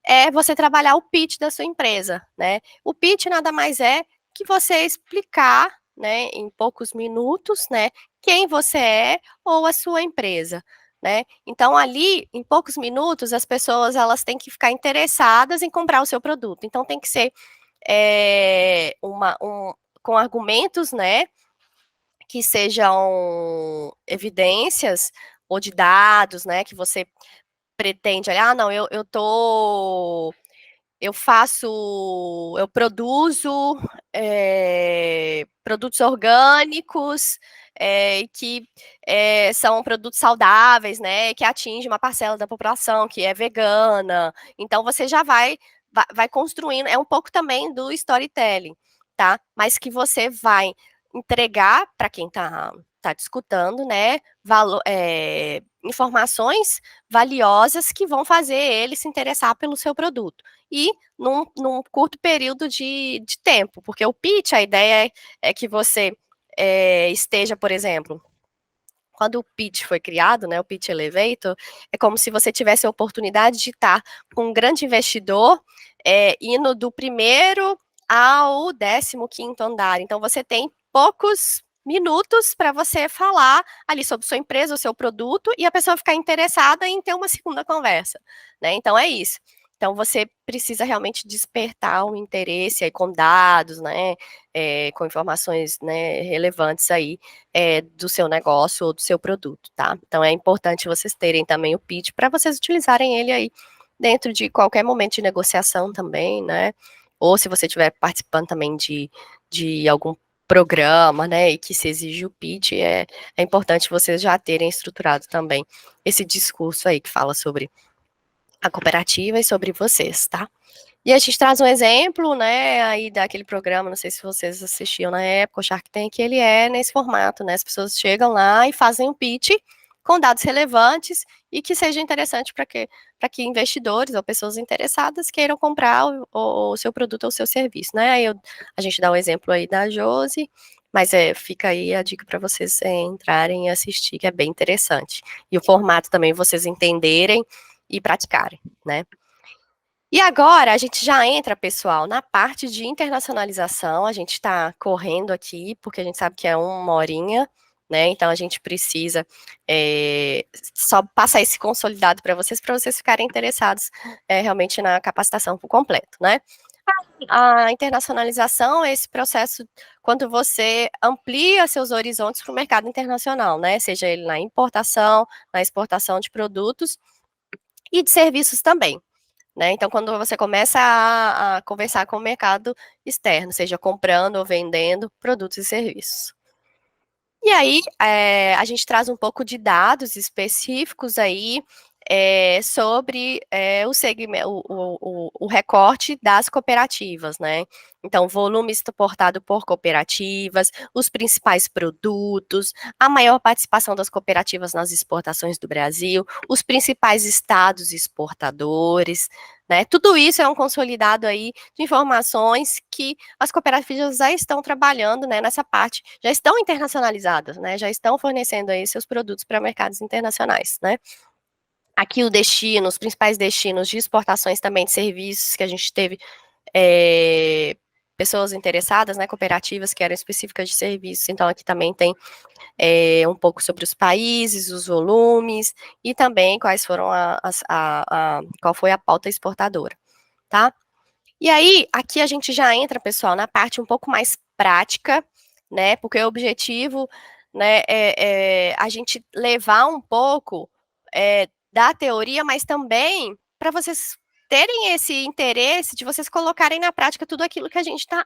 é você trabalhar o pitch da sua empresa, né? O pitch nada mais é que você explicar, né, em poucos minutos, né, quem você é ou a sua empresa, né? Então ali, em poucos minutos, as pessoas elas têm que ficar interessadas em comprar o seu produto. Então tem que ser com argumentos, né, que sejam evidências ou de dados, né, que você pretende, ah, não, eu produzo produtos orgânicos que são produtos saudáveis, né? Que atingem uma parcela da população que é vegana. Então você já vai construindo, é um pouco também do storytelling, tá? Mas que você vai entregar para quem tá discutando, né? Informações valiosas que vão fazer ele se interessar pelo seu produto. E num curto período de tempo, porque o pitch, a ideia é que você esteja, por exemplo, quando o pitch foi criado, né, o pitch elevator, é como se você tivesse a oportunidade de estar com um grande investidor indo do primeiro ao 15º andar. Então, você tem poucos minutos para você falar ali sobre sua empresa, o seu produto, e a pessoa ficar interessada em ter uma segunda conversa, né? Então, é isso. Então, você precisa realmente despertar o interesse aí com dados, né, com informações, né, relevantes aí do seu negócio ou do seu produto, tá? Então, é importante vocês terem também o pitch para vocês utilizarem ele aí dentro de qualquer momento de negociação também, né? Ou se você estiver participando também de algum programa, né, e que se exige o pitch, é importante vocês já terem estruturado também esse discurso aí que fala sobre a cooperativa e sobre vocês, tá? E a gente traz um exemplo, né, aí daquele programa, não sei se vocês assistiam na época, o Shark Tank, ele é nesse formato, né, as pessoas chegam lá e fazem um pitch com dados relevantes e que seja interessante para que investidores ou pessoas interessadas queiram comprar o seu produto ou o seu serviço, né, aí a gente dá um exemplo aí da Josi, mas fica aí a dica para vocês entrarem e assistir, que é bem interessante. E o formato também vocês entenderem e praticarem, né. E agora a gente já entra, pessoal, na parte de internacionalização. A gente está correndo aqui, porque a gente sabe que é uma horinha, né? Então a gente precisa só passar esse consolidado para vocês ficarem interessados realmente na capacitação por completo, né? A internacionalização é esse processo quando você amplia seus horizontes para o mercado internacional, né? Seja ele na importação, na exportação de produtos e de serviços também. Né? Então, quando você começa a conversar com o mercado externo, seja comprando ou vendendo produtos e serviços. E aí, a gente traz um pouco de dados específicos aí sobre o segmento, o recorte das cooperativas, né? Então, volume exportado por cooperativas, os principais produtos, a maior participação das cooperativas nas exportações do Brasil, os principais estados exportadores, né? Tudo isso é um consolidado aí de informações que as cooperativas já estão trabalhando, né, nessa parte, já estão internacionalizadas, né? Já estão fornecendo aí seus produtos para mercados internacionais, né? Aqui o destino, os principais destinos de exportações também de serviços que a gente teve pessoas interessadas, né, cooperativas que eram específicas de serviços, então aqui também tem um pouco sobre os países, os volumes e também quais foram qual foi a pauta exportadora, tá? E aí, aqui a gente já entra, pessoal, na parte um pouco mais prática, né? Porque o objetivo, né, é a gente levar um pouco da teoria, mas também para vocês terem esse interesse de vocês colocarem na prática tudo aquilo que a gente está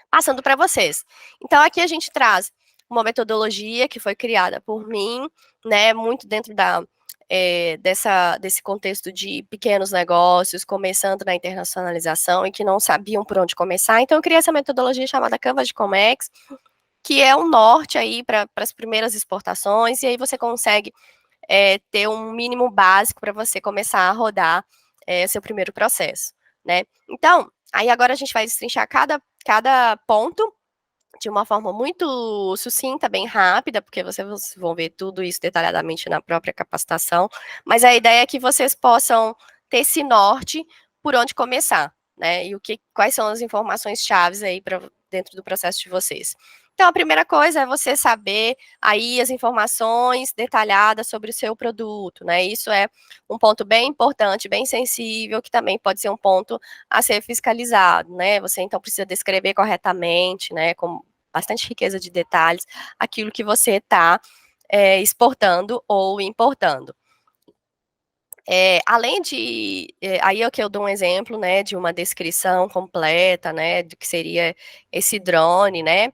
passando para vocês. Então, aqui a gente traz uma metodologia que foi criada por mim, né, muito dentro desse contexto de pequenos negócios, começando na internacionalização e que não sabiam por onde começar. Então, eu criei essa metodologia chamada Canvas de Comex, que é um norte aí para as primeiras exportações, e aí você consegue ter um mínimo básico para você começar a rodar seu primeiro processo, né? Então, aí agora a gente vai destrinchar cada ponto de uma forma muito sucinta, bem rápida, porque vocês vão ver tudo isso detalhadamente na própria capacitação, mas a ideia é que vocês possam ter esse norte por onde começar, né? E quais são as informações chaves aí dentro do processo de vocês. Então, a primeira coisa é você saber aí as informações detalhadas sobre o seu produto, né? Isso é um ponto bem importante, bem sensível, que também pode ser um ponto a ser fiscalizado, né? Você então precisa descrever corretamente, né? Com bastante riqueza de detalhes, aquilo que você está exportando ou importando. Além de, aí é que eu dou um exemplo, né, de uma descrição completa, né, do que seria esse drone, né,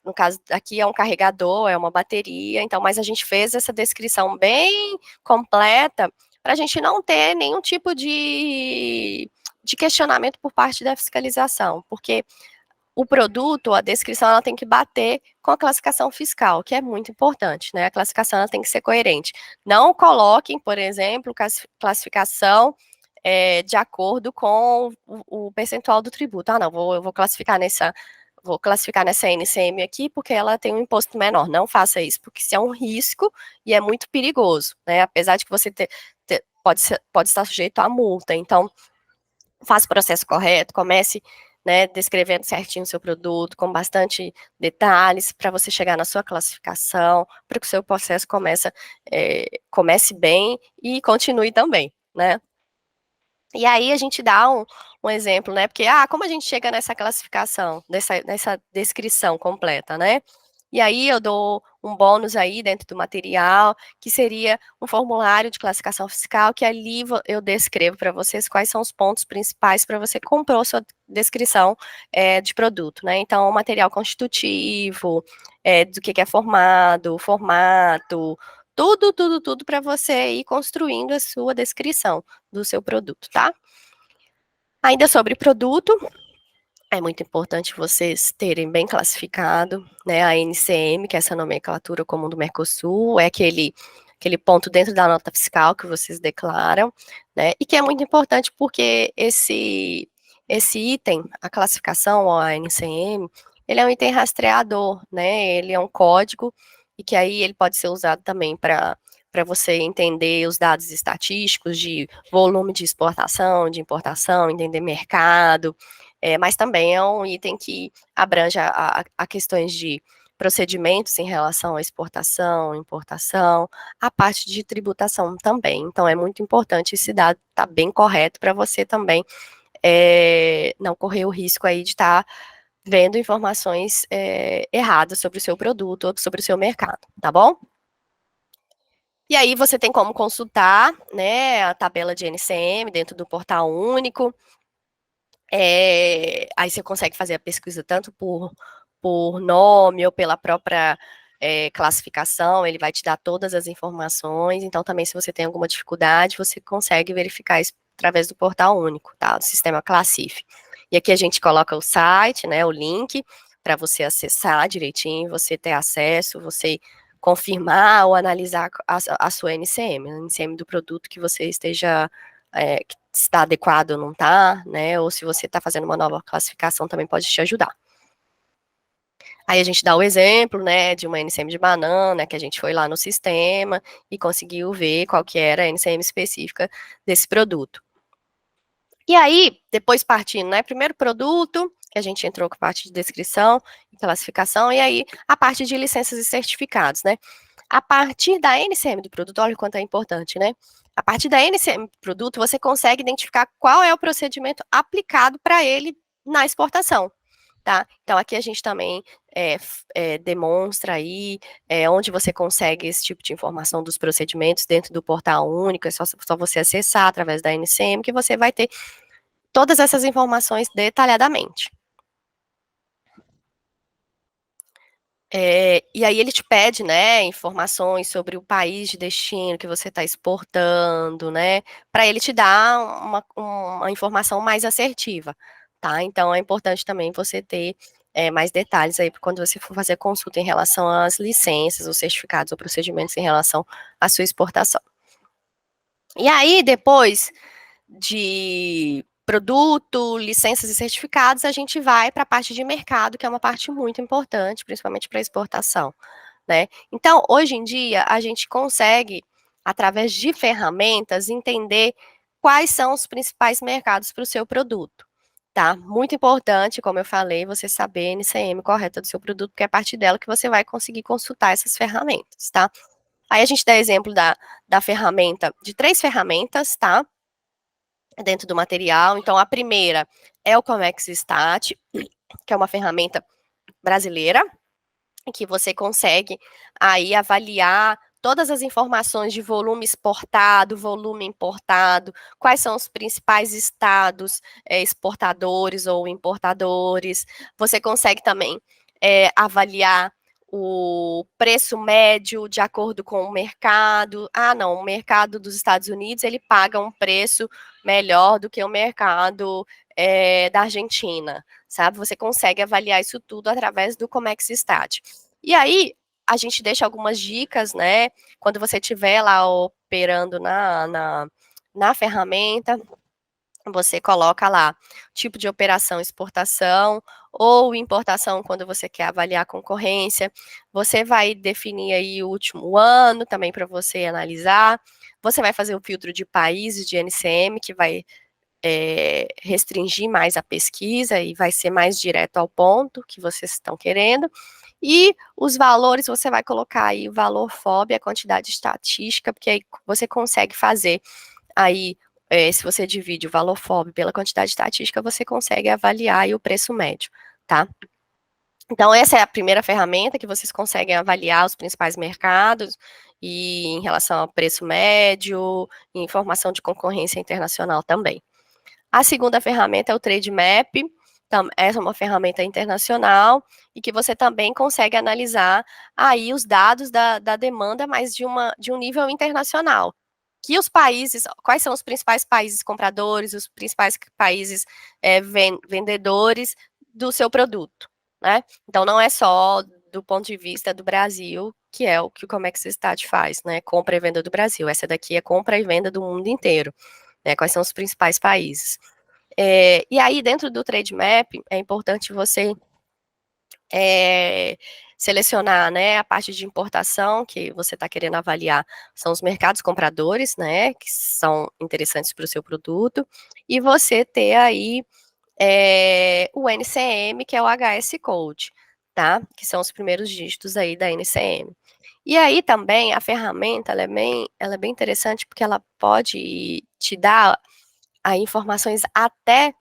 no caso aqui é um carregador, é uma bateria, então, mas a gente fez essa descrição bem completa para a gente não ter nenhum tipo de questionamento por parte da fiscalização, porque o produto, a descrição, ela tem que bater com a classificação fiscal, que é muito importante, né? A classificação ela tem que ser coerente. Não coloquem, por exemplo, classificação de acordo com o percentual do tributo. Ah, não, eu vou classificar nessa NCM aqui porque ela tem um imposto menor. Não faça isso, porque isso é um risco e é muito perigoso, né? Apesar de que você pode estar sujeito à multa. Então, faça o processo correto, comece, né, descrevendo certinho o seu produto, com bastante detalhes, para você chegar na sua classificação, para que o seu processo comece bem e continue também, né? E aí a gente dá um exemplo, né? Porque, como a gente chega nessa classificação, nessa descrição completa, né? E aí eu dou um bônus aí dentro do material, que seria um formulário de classificação fiscal, que ali eu descrevo para vocês quais são os pontos principais para você compor sua descrição de produto, né? Então, o material constitutivo, do que é formado, o formato, tudo para você ir construindo a sua descrição do seu produto, tá? Ainda sobre produto, é muito importante vocês terem bem classificado, né, a NCM, que é essa nomenclatura comum do Mercosul, é aquele ponto dentro da nota fiscal que vocês declaram, né, e que é muito importante porque esse item, a classificação, a NCM, ele é um item rastreador, né, ele é um código, e que aí ele pode ser usado também para você entender os dados estatísticos de volume de exportação, de importação, entender mercado, mas também é um item que abrange a questões de procedimentos em relação à exportação, importação, a parte de tributação também. Então, é muito importante esse dado estar bem correto para você também não correr o risco aí de estar vendo informações erradas sobre o seu produto ou sobre o seu mercado, tá bom? E aí você tem como consultar, né, a tabela de NCM dentro do portal único. Aí você consegue fazer a pesquisa tanto por por nome ou pela própria classificação, ele vai te dar todas as informações, então também se você tem alguma dificuldade, você consegue verificar isso através do portal único, tá? Do sistema Classif. E aqui a gente coloca o site, né, o link, para você acessar direitinho, você ter acesso, você confirmar ou analisar a sua NCM, a NCM do produto que você esteja, que está adequado ou não está, né, ou se você está fazendo uma nova classificação também pode te ajudar. Aí a gente dá o exemplo, né, de uma NCM de banana, que a gente foi lá no sistema e conseguiu ver qual que era a NCM específica desse produto. E aí, depois partindo, né, primeiro produto, que a gente entrou com a parte de descrição e classificação, e aí a parte de licenças e certificados, né. A partir da NCM do produto, olha o quanto é importante, né. A partir da NCM do produto, você consegue identificar qual é o procedimento aplicado para ele na exportação. Tá? Então, aqui a gente também demonstra aí onde você consegue esse tipo de informação dos procedimentos dentro do portal único, é só você acessar através da NCM que você vai ter todas essas informações detalhadamente. E aí ele te pede, né, informações sobre o país de destino que você está exportando, né, para ele te dar uma informação mais assertiva, tá? Então é importante também você ter mais detalhes aí quando você for fazer consulta em relação às licenças, os certificados ou procedimentos em relação à sua exportação. E aí, depois de produto, licenças e certificados, a gente vai para a parte de mercado, que é uma parte muito importante, principalmente para exportação, né? Então, hoje em dia, a gente consegue, através de ferramentas, entender quais são os principais mercados para o seu produto, tá? Muito importante, como eu falei, você saber a NCM correta do seu produto, porque é a partir dela que você vai conseguir consultar essas ferramentas, tá? Aí a gente dá exemplo da ferramenta, de 3 ferramentas, tá? Dentro do material. Então, a primeira é o Comex Stat, que é uma ferramenta brasileira, em que você consegue aí avaliar todas as informações de volume exportado, volume importado, quais são os principais estados exportadores ou importadores. Você consegue também avaliar o preço médio de acordo com o mercado. Ah, não, o mercado dos Estados Unidos ele paga um preço melhor do que o mercado da Argentina, sabe? Você consegue avaliar isso tudo através do Comex Stat. E aí, a gente deixa algumas dicas, né? Quando você estiver lá operando na ferramenta, você coloca lá tipo de operação exportação ou importação quando você quer avaliar a concorrência. Você vai definir aí o último ano também para você analisar. Você vai fazer o filtro de países de NCM, que vai restringir mais a pesquisa e vai ser mais direto ao ponto que vocês estão querendo. E os valores, você vai colocar aí o valor FOB, a quantidade estatística, porque aí você consegue fazer aí, se você divide o valor FOB pela quantidade estatística, você consegue avaliar aí o preço médio, tá? Então, essa é a primeira ferramenta que vocês conseguem avaliar os principais mercados e em relação ao preço médio e informação de concorrência internacional também. A segunda ferramenta é o Trade Map, essa é uma ferramenta internacional e que você também consegue analisar aí os dados da demanda, mas de um nível internacional. Que os países, quais são os principais países compradores, os principais países vendedores do seu produto, né? Então, não é só do ponto de vista do Brasil, que é o que o Comex Stat faz, né? Compra e venda do Brasil. Essa daqui é compra e venda do mundo inteiro. Né, quais são os principais países. E aí, dentro do Trade Map, é importante você selecionar, né, a parte de importação que você está querendo avaliar, são os mercados compradores, né, que são interessantes para o seu produto, e você ter aí o NCM, que é o HS Code, tá, que são os primeiros dígitos aí da NCM. E aí também a ferramenta, ela é bem interessante porque ela pode te dar aí informações até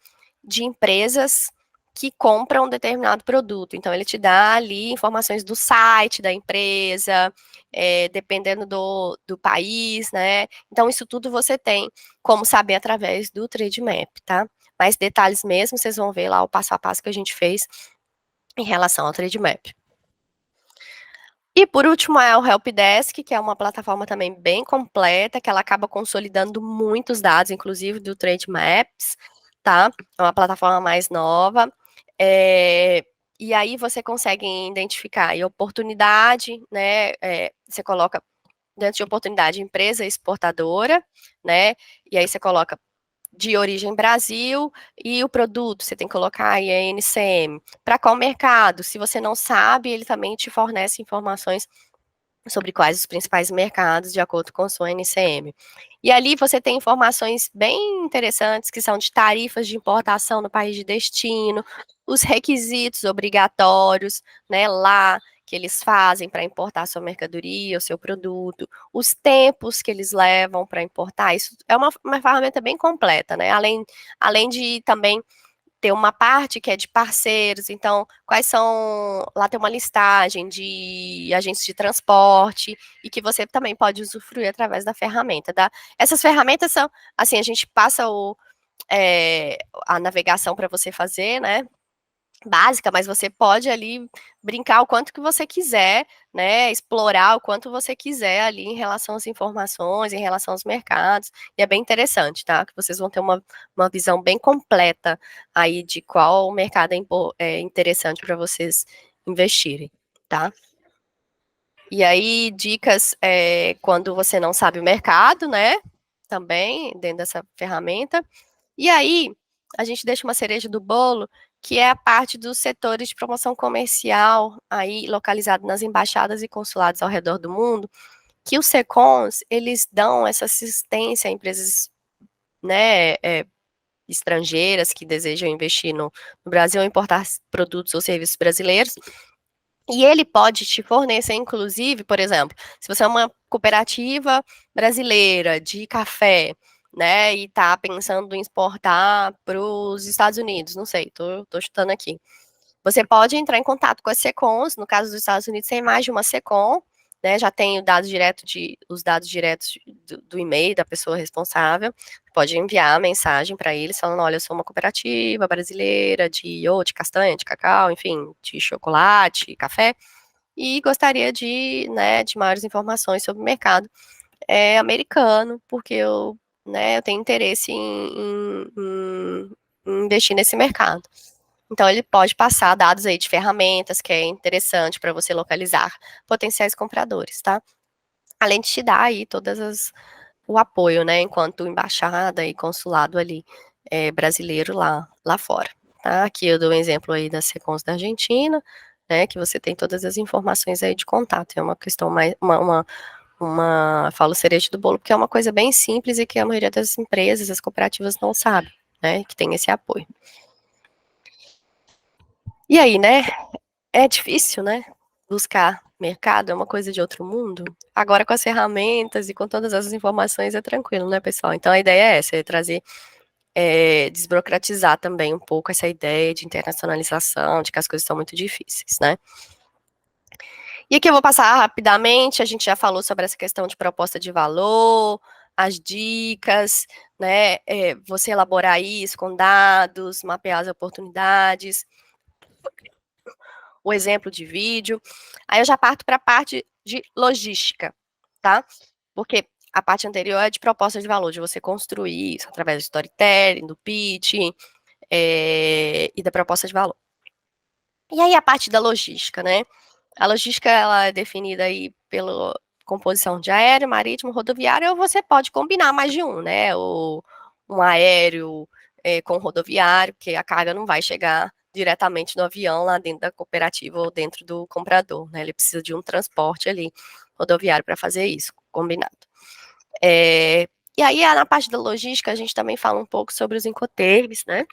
de empresas que compram um determinado produto. Então, ele te dá ali informações do site da empresa, dependendo do país, né? Então, isso tudo você tem como saber através do Trade Map, tá? Mais detalhes mesmo, vocês vão ver lá o passo a passo que a gente fez em relação ao Trade Map. E por último é o Helpdesk, que é uma plataforma também bem completa, que ela acaba consolidando muitos dados, inclusive do Trade Maps, tá? É uma plataforma mais nova. E aí você consegue identificar a oportunidade, né? Você coloca dentro de oportunidade empresa exportadora, né? E aí você coloca de origem Brasil e o produto, você tem que colocar aí a NCM. Para qual mercado? Se você não sabe, ele também te fornece informações sobre quais os principais mercados, de acordo com sua NCM. E ali você tem informações bem interessantes, que são de tarifas de importação no país de destino, os requisitos obrigatórios, né, lá que eles fazem para importar sua mercadoria, o seu produto, os tempos que eles levam para importar. Isso é uma ferramenta bem completa, né? Além de também ter uma parte que é de parceiros, então, quais são, lá tem uma listagem de agentes de transporte, e que você também pode usufruir através da ferramenta, tá? Essas ferramentas são, assim, a gente passa a navegação para você fazer, né, básica, mas você pode ali brincar o quanto que você quiser, né, explorar o quanto você quiser ali em relação às informações, em relação aos mercados, e é bem interessante, tá? Que vocês vão ter uma visão bem completa aí de qual mercado é interessante para vocês investirem, tá? E aí, dicas quando você não sabe o mercado, né? Também dentro dessa ferramenta. E aí, a gente deixa uma cereja do bolo, que é a parte dos setores de promoção comercial, aí localizado nas embaixadas e consulados ao redor do mundo, que os SECONs, eles dão essa assistência a empresas, né, estrangeiras que desejam investir no Brasil ou importar produtos ou serviços brasileiros, e ele pode te fornecer, inclusive, por exemplo, se você é uma cooperativa brasileira de café, né, e está pensando em exportar para os Estados Unidos, não sei, tô chutando aqui. Você pode entrar em contato com as SECONs, no caso dos Estados Unidos, tem mais de uma SECON, né, já tem os dados diretos do e-mail da pessoa responsável, pode enviar a mensagem para eles, falando, olha, eu sou uma cooperativa brasileira de iote, castanha, de cacau, enfim, de chocolate, café, e gostaria né, de maiores informações sobre o mercado americano, porque eu tenho interesse em investir nesse mercado. Então, ele pode passar dados aí de ferramentas, que é interessante para você localizar potenciais compradores, tá? Além de te dar aí o apoio, né, enquanto embaixada e consulado ali brasileiro lá fora, tá? Aqui eu dou um exemplo aí da Secons da Argentina, né, que você tem todas as informações aí de contato. É uma questão mais, falo cereja do bolo, porque é uma coisa bem simples e que a maioria das empresas, as cooperativas não sabe, né, que tem esse apoio. E aí, né, é difícil, né, buscar mercado, é uma coisa de outro mundo. Agora com as ferramentas e com todas as informações é tranquilo, né, pessoal? Então a ideia é essa, é trazer, desburocratizar também um pouco essa ideia de internacionalização, de que as coisas são muito difíceis, né? E aqui eu vou passar rapidamente, a gente já falou sobre essa questão de proposta de valor, as dicas, né, você elaborar isso com dados, mapear as oportunidades, o exemplo de vídeo. Aí eu já parto para a parte de logística, tá? Porque a parte anterior é de proposta de valor, de você construir isso através do storytelling, do pitch e da proposta de valor. E aí a parte da logística, né? A logística, ela é definida aí pela composição de aéreo, marítimo, rodoviário, ou você pode combinar mais de um, né? Ou um aéreo com rodoviário, porque a carga não vai chegar diretamente no avião lá dentro da cooperativa ou dentro do comprador, né? Ele precisa de um transporte ali rodoviário para fazer isso, combinado. E aí, na parte da logística, a gente também fala um pouco sobre os incoterms, né?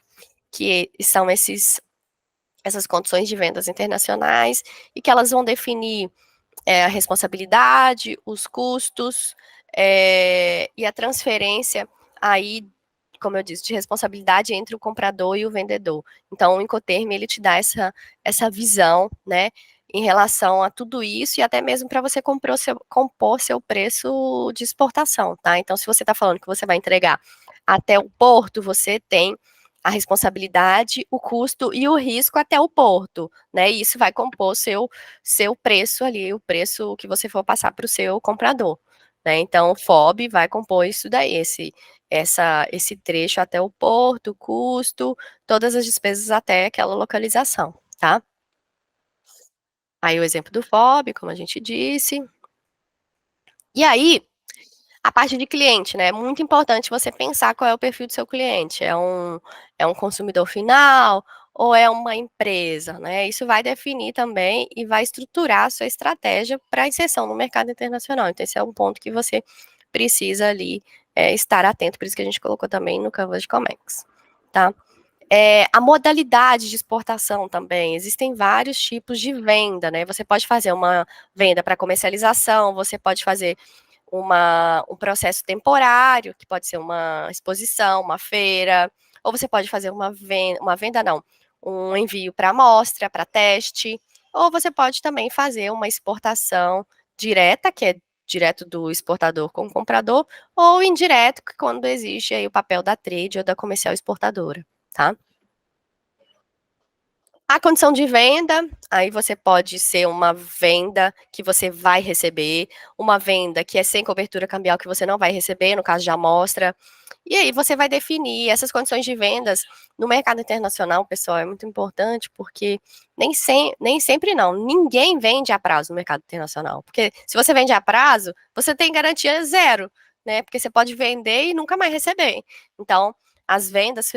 Que são essas condições de vendas internacionais e que elas vão definir a responsabilidade, os custos e a transferência aí, como eu disse, de responsabilidade entre o comprador e o vendedor. Então, o Incoterm, ele te dá essa visão, né, em relação a tudo isso e até mesmo para você compor seu preço de exportação, tá? Então, se você está falando que você vai entregar até o porto, você tem a responsabilidade, o custo e o risco até o porto, né? E isso vai compor seu preço ali, o preço que você for passar para o seu comprador, né? Então, o FOB vai compor isso daí, esse trecho até o porto, custo, todas as despesas até aquela localização, tá? Aí o exemplo do FOB, como a gente disse. E aí, a parte de cliente, né? É muito importante você pensar qual é o perfil do seu cliente. É um consumidor final ou é uma empresa, né? Isso vai definir também e vai estruturar a sua estratégia para a inserção no mercado internacional. Então, esse é um ponto que você precisa ali estar atento, por isso que a gente colocou também no Canvas de Comex, tá? A modalidade de exportação também, existem vários tipos de venda, né? Você pode fazer uma venda para comercialização, você pode fazer um processo temporário, que pode ser uma exposição, uma feira, ou você pode fazer uma venda não, um envio para amostra, para teste, ou você pode também fazer uma exportação direta, que é direto do exportador com o comprador, ou indireto, que quando existe aí o papel da trade ou da comercial exportadora, tá? A condição de venda, aí você pode ser uma venda que você vai receber, uma venda que é sem cobertura cambial que você não vai receber, no caso de amostra. E aí você vai definir essas condições de vendas no mercado internacional, pessoal, é muito importante, porque nem sempre não, ninguém vende a prazo no mercado internacional. Porque se você vende a prazo, você tem garantia zero, né? Porque você pode vender e nunca mais receber. Então, as vendas,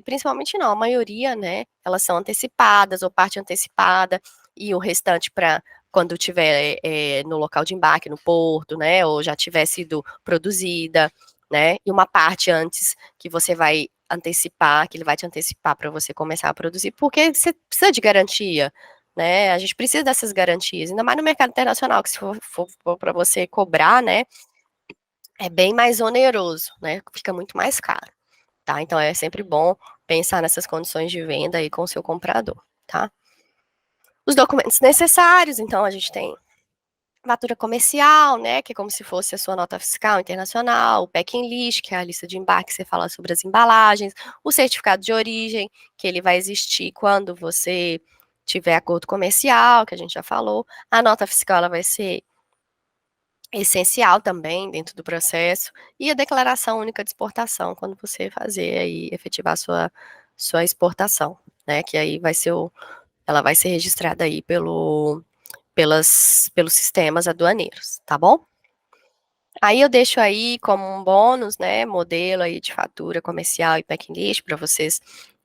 principalmente não, a maioria, né, elas são antecipadas ou parte antecipada e o restante para quando tiver no local de embarque, no porto, né, ou já tiver sido produzida, né, e uma parte antes que você vai antecipar, que ele vai te antecipar para você começar a produzir, porque você precisa de garantia, né, a gente precisa dessas garantias, ainda mais no mercado internacional, que se for para você cobrar, né, é bem mais oneroso, né, fica muito mais caro. Tá? Então é sempre bom pensar nessas condições de venda aí com o seu comprador, tá? Os documentos necessários, então a gente tem fatura comercial, né, que é como se fosse a sua nota fiscal internacional, o packing list, que é a lista de embarque, que você fala sobre as embalagens, o certificado de origem, que ele vai existir quando você tiver acordo comercial, que a gente já falou, a nota fiscal ela vai ser essencial também dentro do processo, e a declaração única de exportação, quando você fazer aí, efetivar sua exportação, né, que aí ela vai ser registrada aí pelos sistemas aduaneiros, tá bom? Aí eu deixo aí como um bônus, né, modelo aí de fatura comercial e packing list para vocês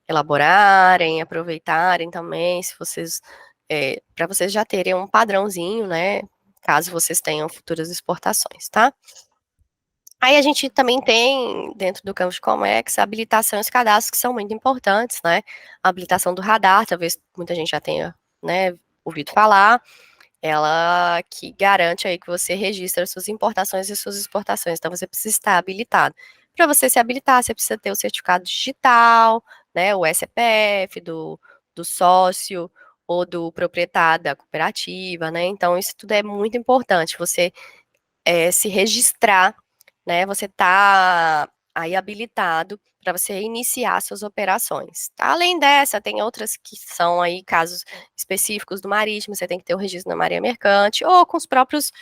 elaborarem, aproveitarem também, se vocês, para vocês já terem um padrãozinho, né, caso vocês tenham futuras exportações, tá? Aí a gente também tem, dentro do campo de Comex, a habilitação e os cadastros que são muito importantes, né? A habilitação do radar, talvez muita gente já tenha, né, ouvido falar, ela que garante aí que você registra suas importações e suas exportações, então você precisa estar habilitado. Para você se habilitar, você precisa ter o certificado digital, né, o SCPF do sócio ou do proprietário da cooperativa, né, então isso tudo é muito importante, você se registrar, né? Você está aí habilitado para você iniciar suas operações. Tá? Além dessa, tem outras que são aí casos específicos do marítimo, você tem que ter o registro na Marinha Mercante ou com os próprios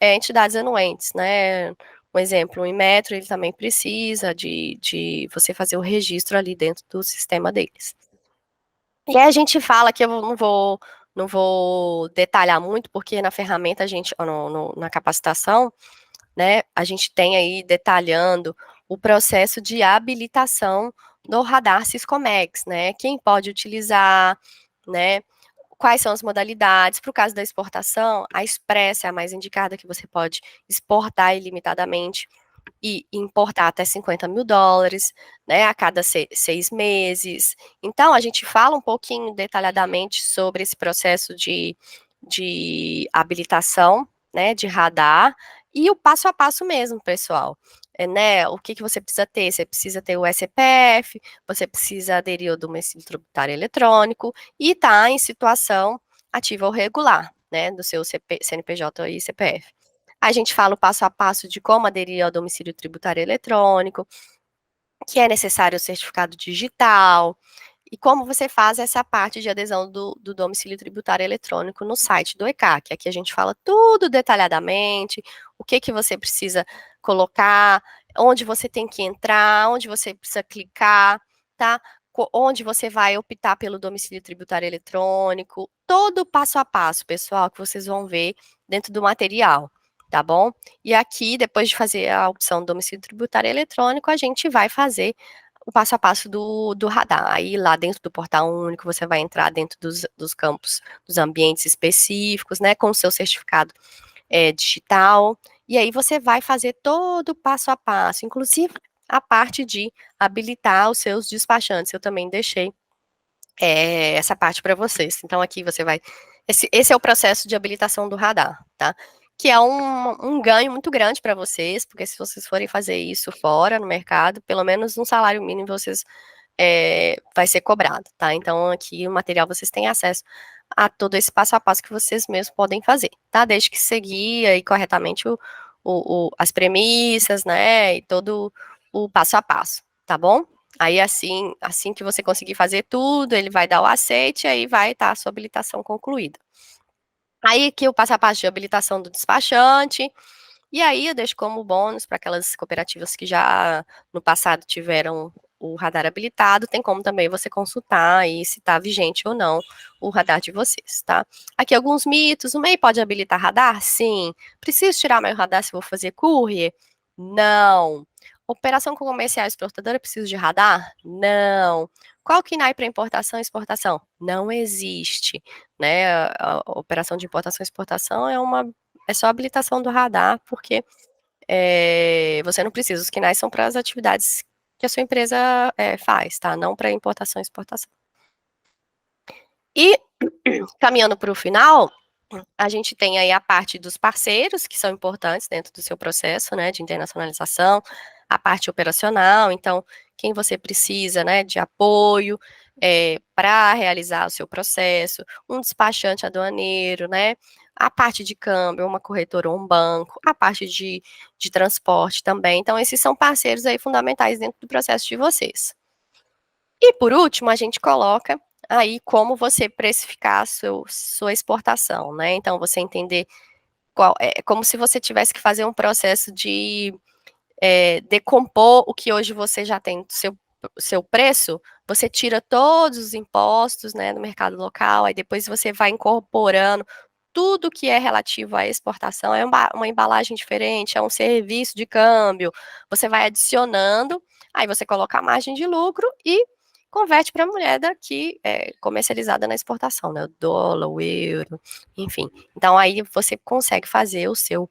entidades anuentes, né? Um exemplo, o Inmetro, ele também precisa de você fazer o registro ali dentro do sistema deles. E aí a gente fala que eu não vou detalhar muito, porque na ferramenta a gente, na capacitação, né, a gente tem aí detalhando o processo de habilitação do radar Siscomex, né, quem pode utilizar, né, quais são as modalidades, para o caso da exportação, a Express é a mais indicada, que você pode exportar ilimitadamente e importar até US$ 50.000, né, a cada 6 meses. Então, a gente fala um pouquinho detalhadamente sobre esse processo de habilitação, né, de radar, e o passo a passo mesmo, pessoal. Né, o que você precisa ter? Você precisa ter o SCPF, você precisa aderir ao domicílio tributário eletrônico e estar em situação ativa ou regular, né, do seu CNPJ e CPF. A gente fala o passo a passo de como aderir ao domicílio tributário eletrônico, que é necessário o certificado digital, e como você faz essa parte de adesão do domicílio tributário eletrônico no site do ECAC. Aqui a gente fala tudo detalhadamente, o que que você precisa colocar, onde você tem que entrar, onde você precisa clicar, tá? Onde você vai optar pelo domicílio tributário eletrônico, todo o passo a passo, pessoal, que vocês vão ver dentro do material, tá bom? E aqui, depois de fazer a opção do domicílio tributário eletrônico, a gente vai fazer o passo a passo do radar. Aí lá dentro do portal único, você vai entrar dentro dos campos, dos ambientes específicos, né, com o seu certificado digital, e aí você vai fazer todo o passo a passo, inclusive a parte de habilitar os seus despachantes. Eu também deixei essa parte para vocês. Então, aqui você vai. Esse é o processo de habilitação do radar, tá? Que é um ganho muito grande para vocês, porque se vocês forem fazer isso fora no mercado, pelo menos um salário mínimo vocês vai ser cobrado, tá? Então, aqui o material vocês têm acesso a todo esse passo a passo que vocês mesmos podem fazer, tá? Desde que seguir aí corretamente as premissas, né? E todo o passo a passo, tá bom? Aí, assim que você conseguir fazer tudo, ele vai dar o aceite, e aí vai estar a sua habilitação concluída. Aí, aqui o passo a passo de habilitação do despachante, e aí eu deixo como bônus para aquelas cooperativas que já no passado tiveram o radar habilitado, tem como também você consultar aí se está vigente ou não o radar de vocês, tá? Aqui alguns mitos, o MEI pode habilitar radar? Sim. Preciso tirar meu radar se vou fazer courier? Não. Operação com comercial exportadora, preciso de radar? Não. Qual KNAI para importação e exportação? Não existe, né? A operação de importação e exportação é só habilitação do radar, porque você não precisa. Os KNAIs são para as atividades que a sua empresa faz, tá? Não para importação e exportação. E, caminhando para o final, a gente tem aí a parte dos parceiros, que são importantes dentro do seu processo, né, de internacionalização, a parte operacional, então, quem você precisa, né, de apoio para realizar o seu processo, um despachante aduaneiro, né, a parte de câmbio, uma corretora ou um banco, a parte de transporte também, então, esses são parceiros aí fundamentais dentro do processo de vocês. E, por último, a gente coloca aí como você precificar a sua exportação, né? Então, você entender como se você tivesse que fazer um processo de decompor o que hoje você já tem do seu preço, você tira todos os impostos, né, do mercado local, aí depois você vai incorporando tudo que é relativo à exportação, é uma embalagem diferente, é um serviço de câmbio, você vai adicionando, aí você coloca a margem de lucro e converte para a moeda que é comercializada na exportação, né, o dólar, o euro, enfim. Então, aí você consegue fazer o seu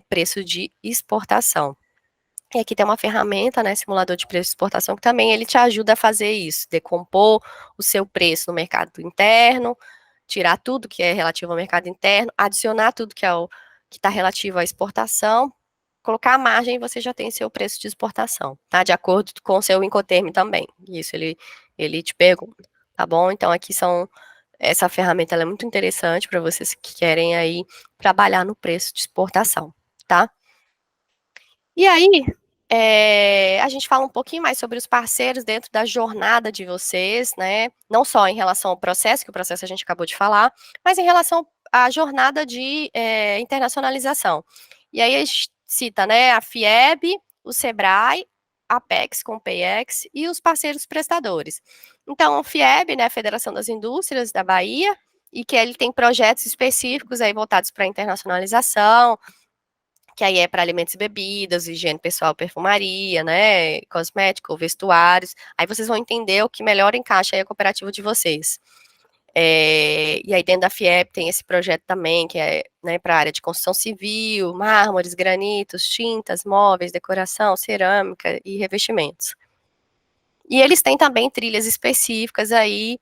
preço de exportação. E aqui tem uma ferramenta, né, simulador de preço de exportação, que também ele te ajuda a fazer isso, decompor o seu preço no mercado interno, tirar tudo que é relativo ao mercado interno, adicionar tudo que está relativo à exportação, colocar a margem e você já tem seu preço de exportação, tá? De acordo com o seu Incoterm também. Isso ele te pergunta, tá bom? Então aqui essa ferramenta ela é muito interessante para vocês que querem aí trabalhar no preço de exportação, tá? E aí, a gente fala um pouquinho mais sobre os parceiros dentro da jornada de vocês, né? Não só em relação ao processo, que o processo a gente acabou de falar, mas em relação à jornada de internacionalização. E aí a gente cita, né, a FIEB, o SEBRAE, a Apex com o PayEx e os parceiros prestadores. Então, a FIEB, né, a Federação das Indústrias da Bahia, e que ele tem projetos específicos aí voltados para a internacionalização, que aí é para alimentos e bebidas, higiene pessoal, perfumaria, né, cosmético, vestuários. Aí vocês vão entender o que melhor encaixa aí a cooperativa de vocês. E aí dentro da FIEP tem esse projeto também, que é, né, para a área de construção civil, mármores, granitos, tintas, móveis, decoração, cerâmica e revestimentos. E eles têm também trilhas específicas aí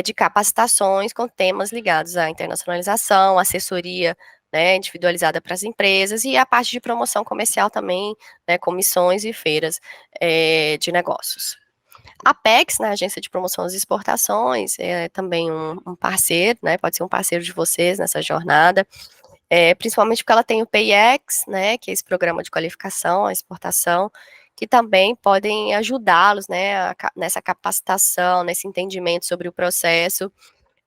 de capacitações com temas ligados à internacionalização, assessoria, né, individualizada para as empresas e a parte de promoção comercial também, né, comissões e feiras de negócios. A Apex, né, Agência de Promoção às Exportações, é também um parceiro, né, pode ser um parceiro de vocês nessa jornada, principalmente porque ela tem o PayEx, né, que é esse programa de qualificação à exportação, que também podem ajudá-los, né, nessa capacitação, nesse entendimento sobre o processo,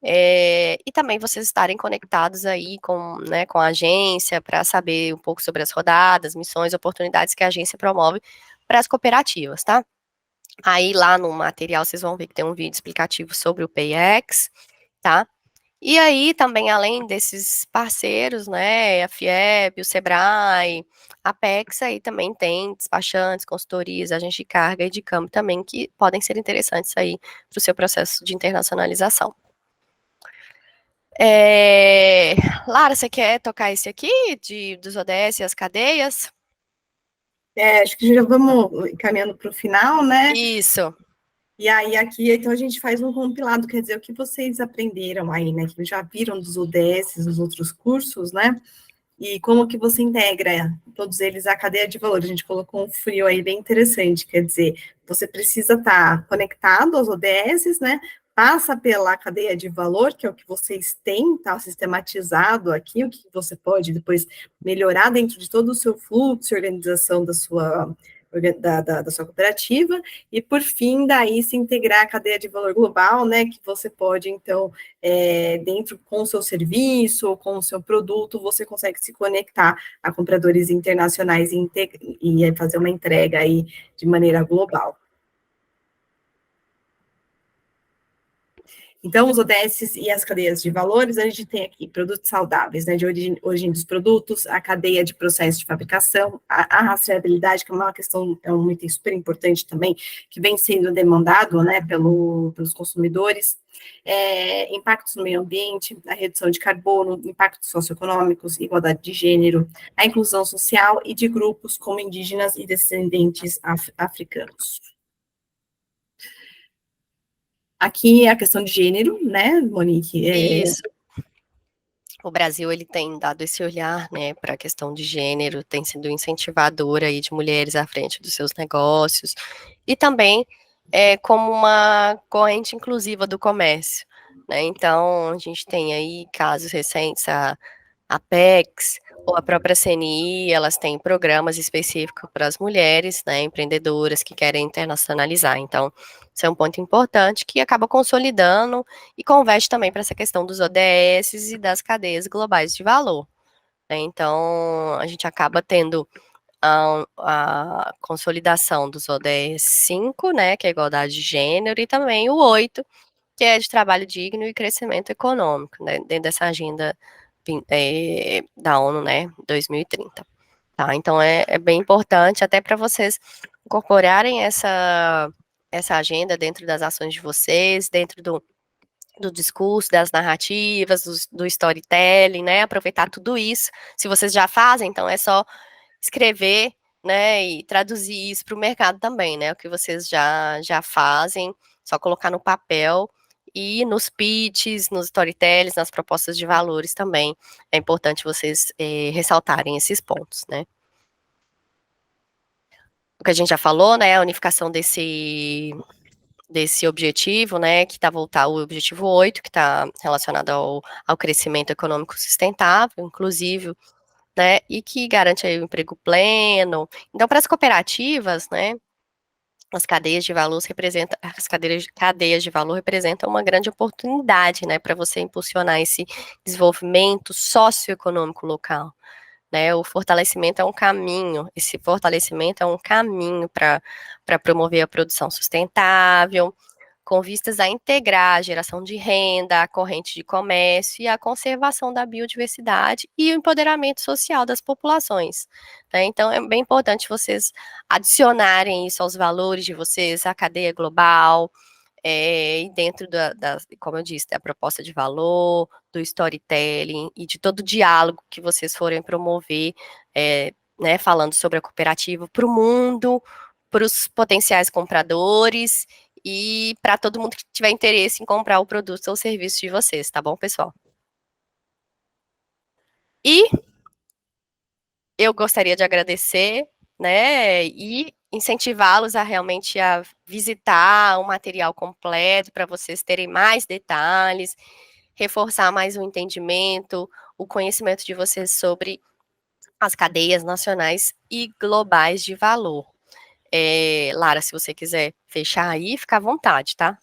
e também vocês estarem conectados aí com, né, com a agência para saber um pouco sobre as rodadas, missões, oportunidades que a agência promove para as cooperativas, tá? Aí lá no material vocês vão ver que tem um vídeo explicativo sobre o PayEx, tá? E aí também, além desses parceiros, né, a FIEB, o Sebrae, a Apex, aí também tem despachantes, consultorias, agentes de carga e de câmbio também, que podem ser interessantes aí para o seu processo de internacionalização. Lara, você quer tocar esse aqui, dos ODS e as cadeias? Acho que já vamos caminhando para o final, né? Isso. E aí, aqui, então, a gente faz um compilado, quer dizer, o que vocês aprenderam aí, né? Que já viram dos ODS, dos outros cursos, né? E como que você integra todos eles à cadeia de valor. A gente colocou um frio aí bem interessante, quer dizer, você precisa estar conectado aos ODS, né? Passa pela cadeia de valor, que é o que vocês têm, tá sistematizado aqui, o que você pode depois melhorar dentro de todo o seu fluxo e organização da sua cooperativa, e por fim, daí se integrar à cadeia de valor global, né? Que você pode, então, dentro com o seu serviço ou com o seu produto, você consegue se conectar a compradores internacionais e fazer uma entrega aí de maneira global. Então, os ODS e as cadeias de valores, a gente tem aqui produtos saudáveis, né, de origem dos produtos, a cadeia de processo de fabricação, a rastreabilidade, que é uma questão, é um item super importante também, que vem sendo demandado, né, pelos consumidores, impactos no meio ambiente, a redução de carbono, impactos socioeconômicos, igualdade de gênero, a inclusão social e de grupos como indígenas e descendentes africanos. Aqui é a questão de gênero, né, Monique? Isso. O Brasil, ele tem dado esse olhar, né, para a questão de gênero, tem sido incentivador aí de mulheres à frente dos seus negócios, e também como uma corrente inclusiva do comércio, né, então a gente tem aí casos recentes, a Apex, ou a própria CNI, elas têm programas específicos para as mulheres, né, empreendedoras que querem internacionalizar. Então, isso é um ponto importante que acaba consolidando e converte também para essa questão dos ODS e das cadeias globais de valor, né. Então, a gente acaba tendo a consolidação dos ODS 5, né, que é a igualdade de gênero, e também o 8, que é de trabalho digno e crescimento econômico, né, dentro dessa agenda da ONU, né, 2030. Tá, então é bem importante até para vocês incorporarem essa agenda dentro das ações de vocês, dentro do discurso, das narrativas, do storytelling, né, aproveitar tudo isso. Se vocês já fazem, então é só escrever, né, e traduzir isso para o mercado também, né, o que vocês já fazem, só colocar no papel e nos pitches, nos storytellings, nas propostas de valores também, é importante vocês ressaltarem esses pontos, né. O que a gente já falou, né, a unificação desse objetivo, né, que está voltado, o objetivo 8, que está relacionado ao crescimento econômico sustentável, inclusive, né, e que garante aí o emprego pleno. Então, para as cooperativas, né, cadeias de valor representam uma grande oportunidade, né, para você impulsionar esse desenvolvimento socioeconômico local, né. O fortalecimento é um caminho, esse fortalecimento é um caminho para promover a produção sustentável, com vistas a integrar a geração de renda, a corrente de comércio e a conservação da biodiversidade e o empoderamento social das populações, né. Então é bem importante vocês adicionarem isso aos valores de vocês, à cadeia global, e dentro como eu disse, da proposta de valor, do storytelling e de todo o diálogo que vocês forem promover, né, falando sobre a cooperativa para o mundo, para os potenciais compradores e para todo mundo que tiver interesse em comprar o produto ou serviço de vocês, tá bom, pessoal? E eu gostaria de agradecer, né, e incentivá-los a realmente a visitar o material completo para vocês terem mais detalhes, reforçar mais o entendimento, o conhecimento de vocês sobre as cadeias nacionais e globais de valor. Lara, se você quiser fechar aí, fica à vontade, tá?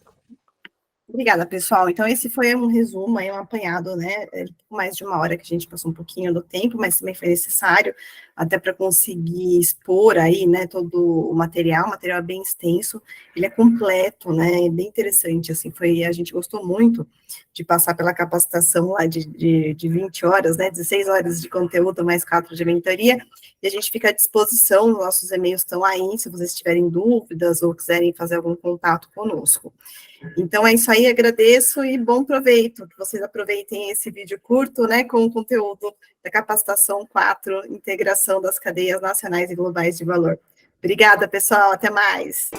Obrigada, pessoal. Então, esse foi um resumo, aí, um apanhado, né? Mais de uma hora que a gente passou um pouquinho do tempo, mas também foi necessário, até para conseguir expor aí, né, todo o material é bem extenso, ele é completo, né? É bem interessante, assim, a gente gostou muito de passar pela capacitação lá de 20 horas, né? 16 horas de conteúdo, mais 4 de mentoria, e a gente fica à disposição, nossos e-mails estão aí, se vocês tiverem dúvidas ou quiserem fazer algum contato conosco. Então é isso aí, agradeço e bom proveito, que vocês aproveitem esse vídeo curto, né, com o conteúdo da capacitação 4, integração das cadeias nacionais e globais de valor. Obrigada, pessoal, até mais.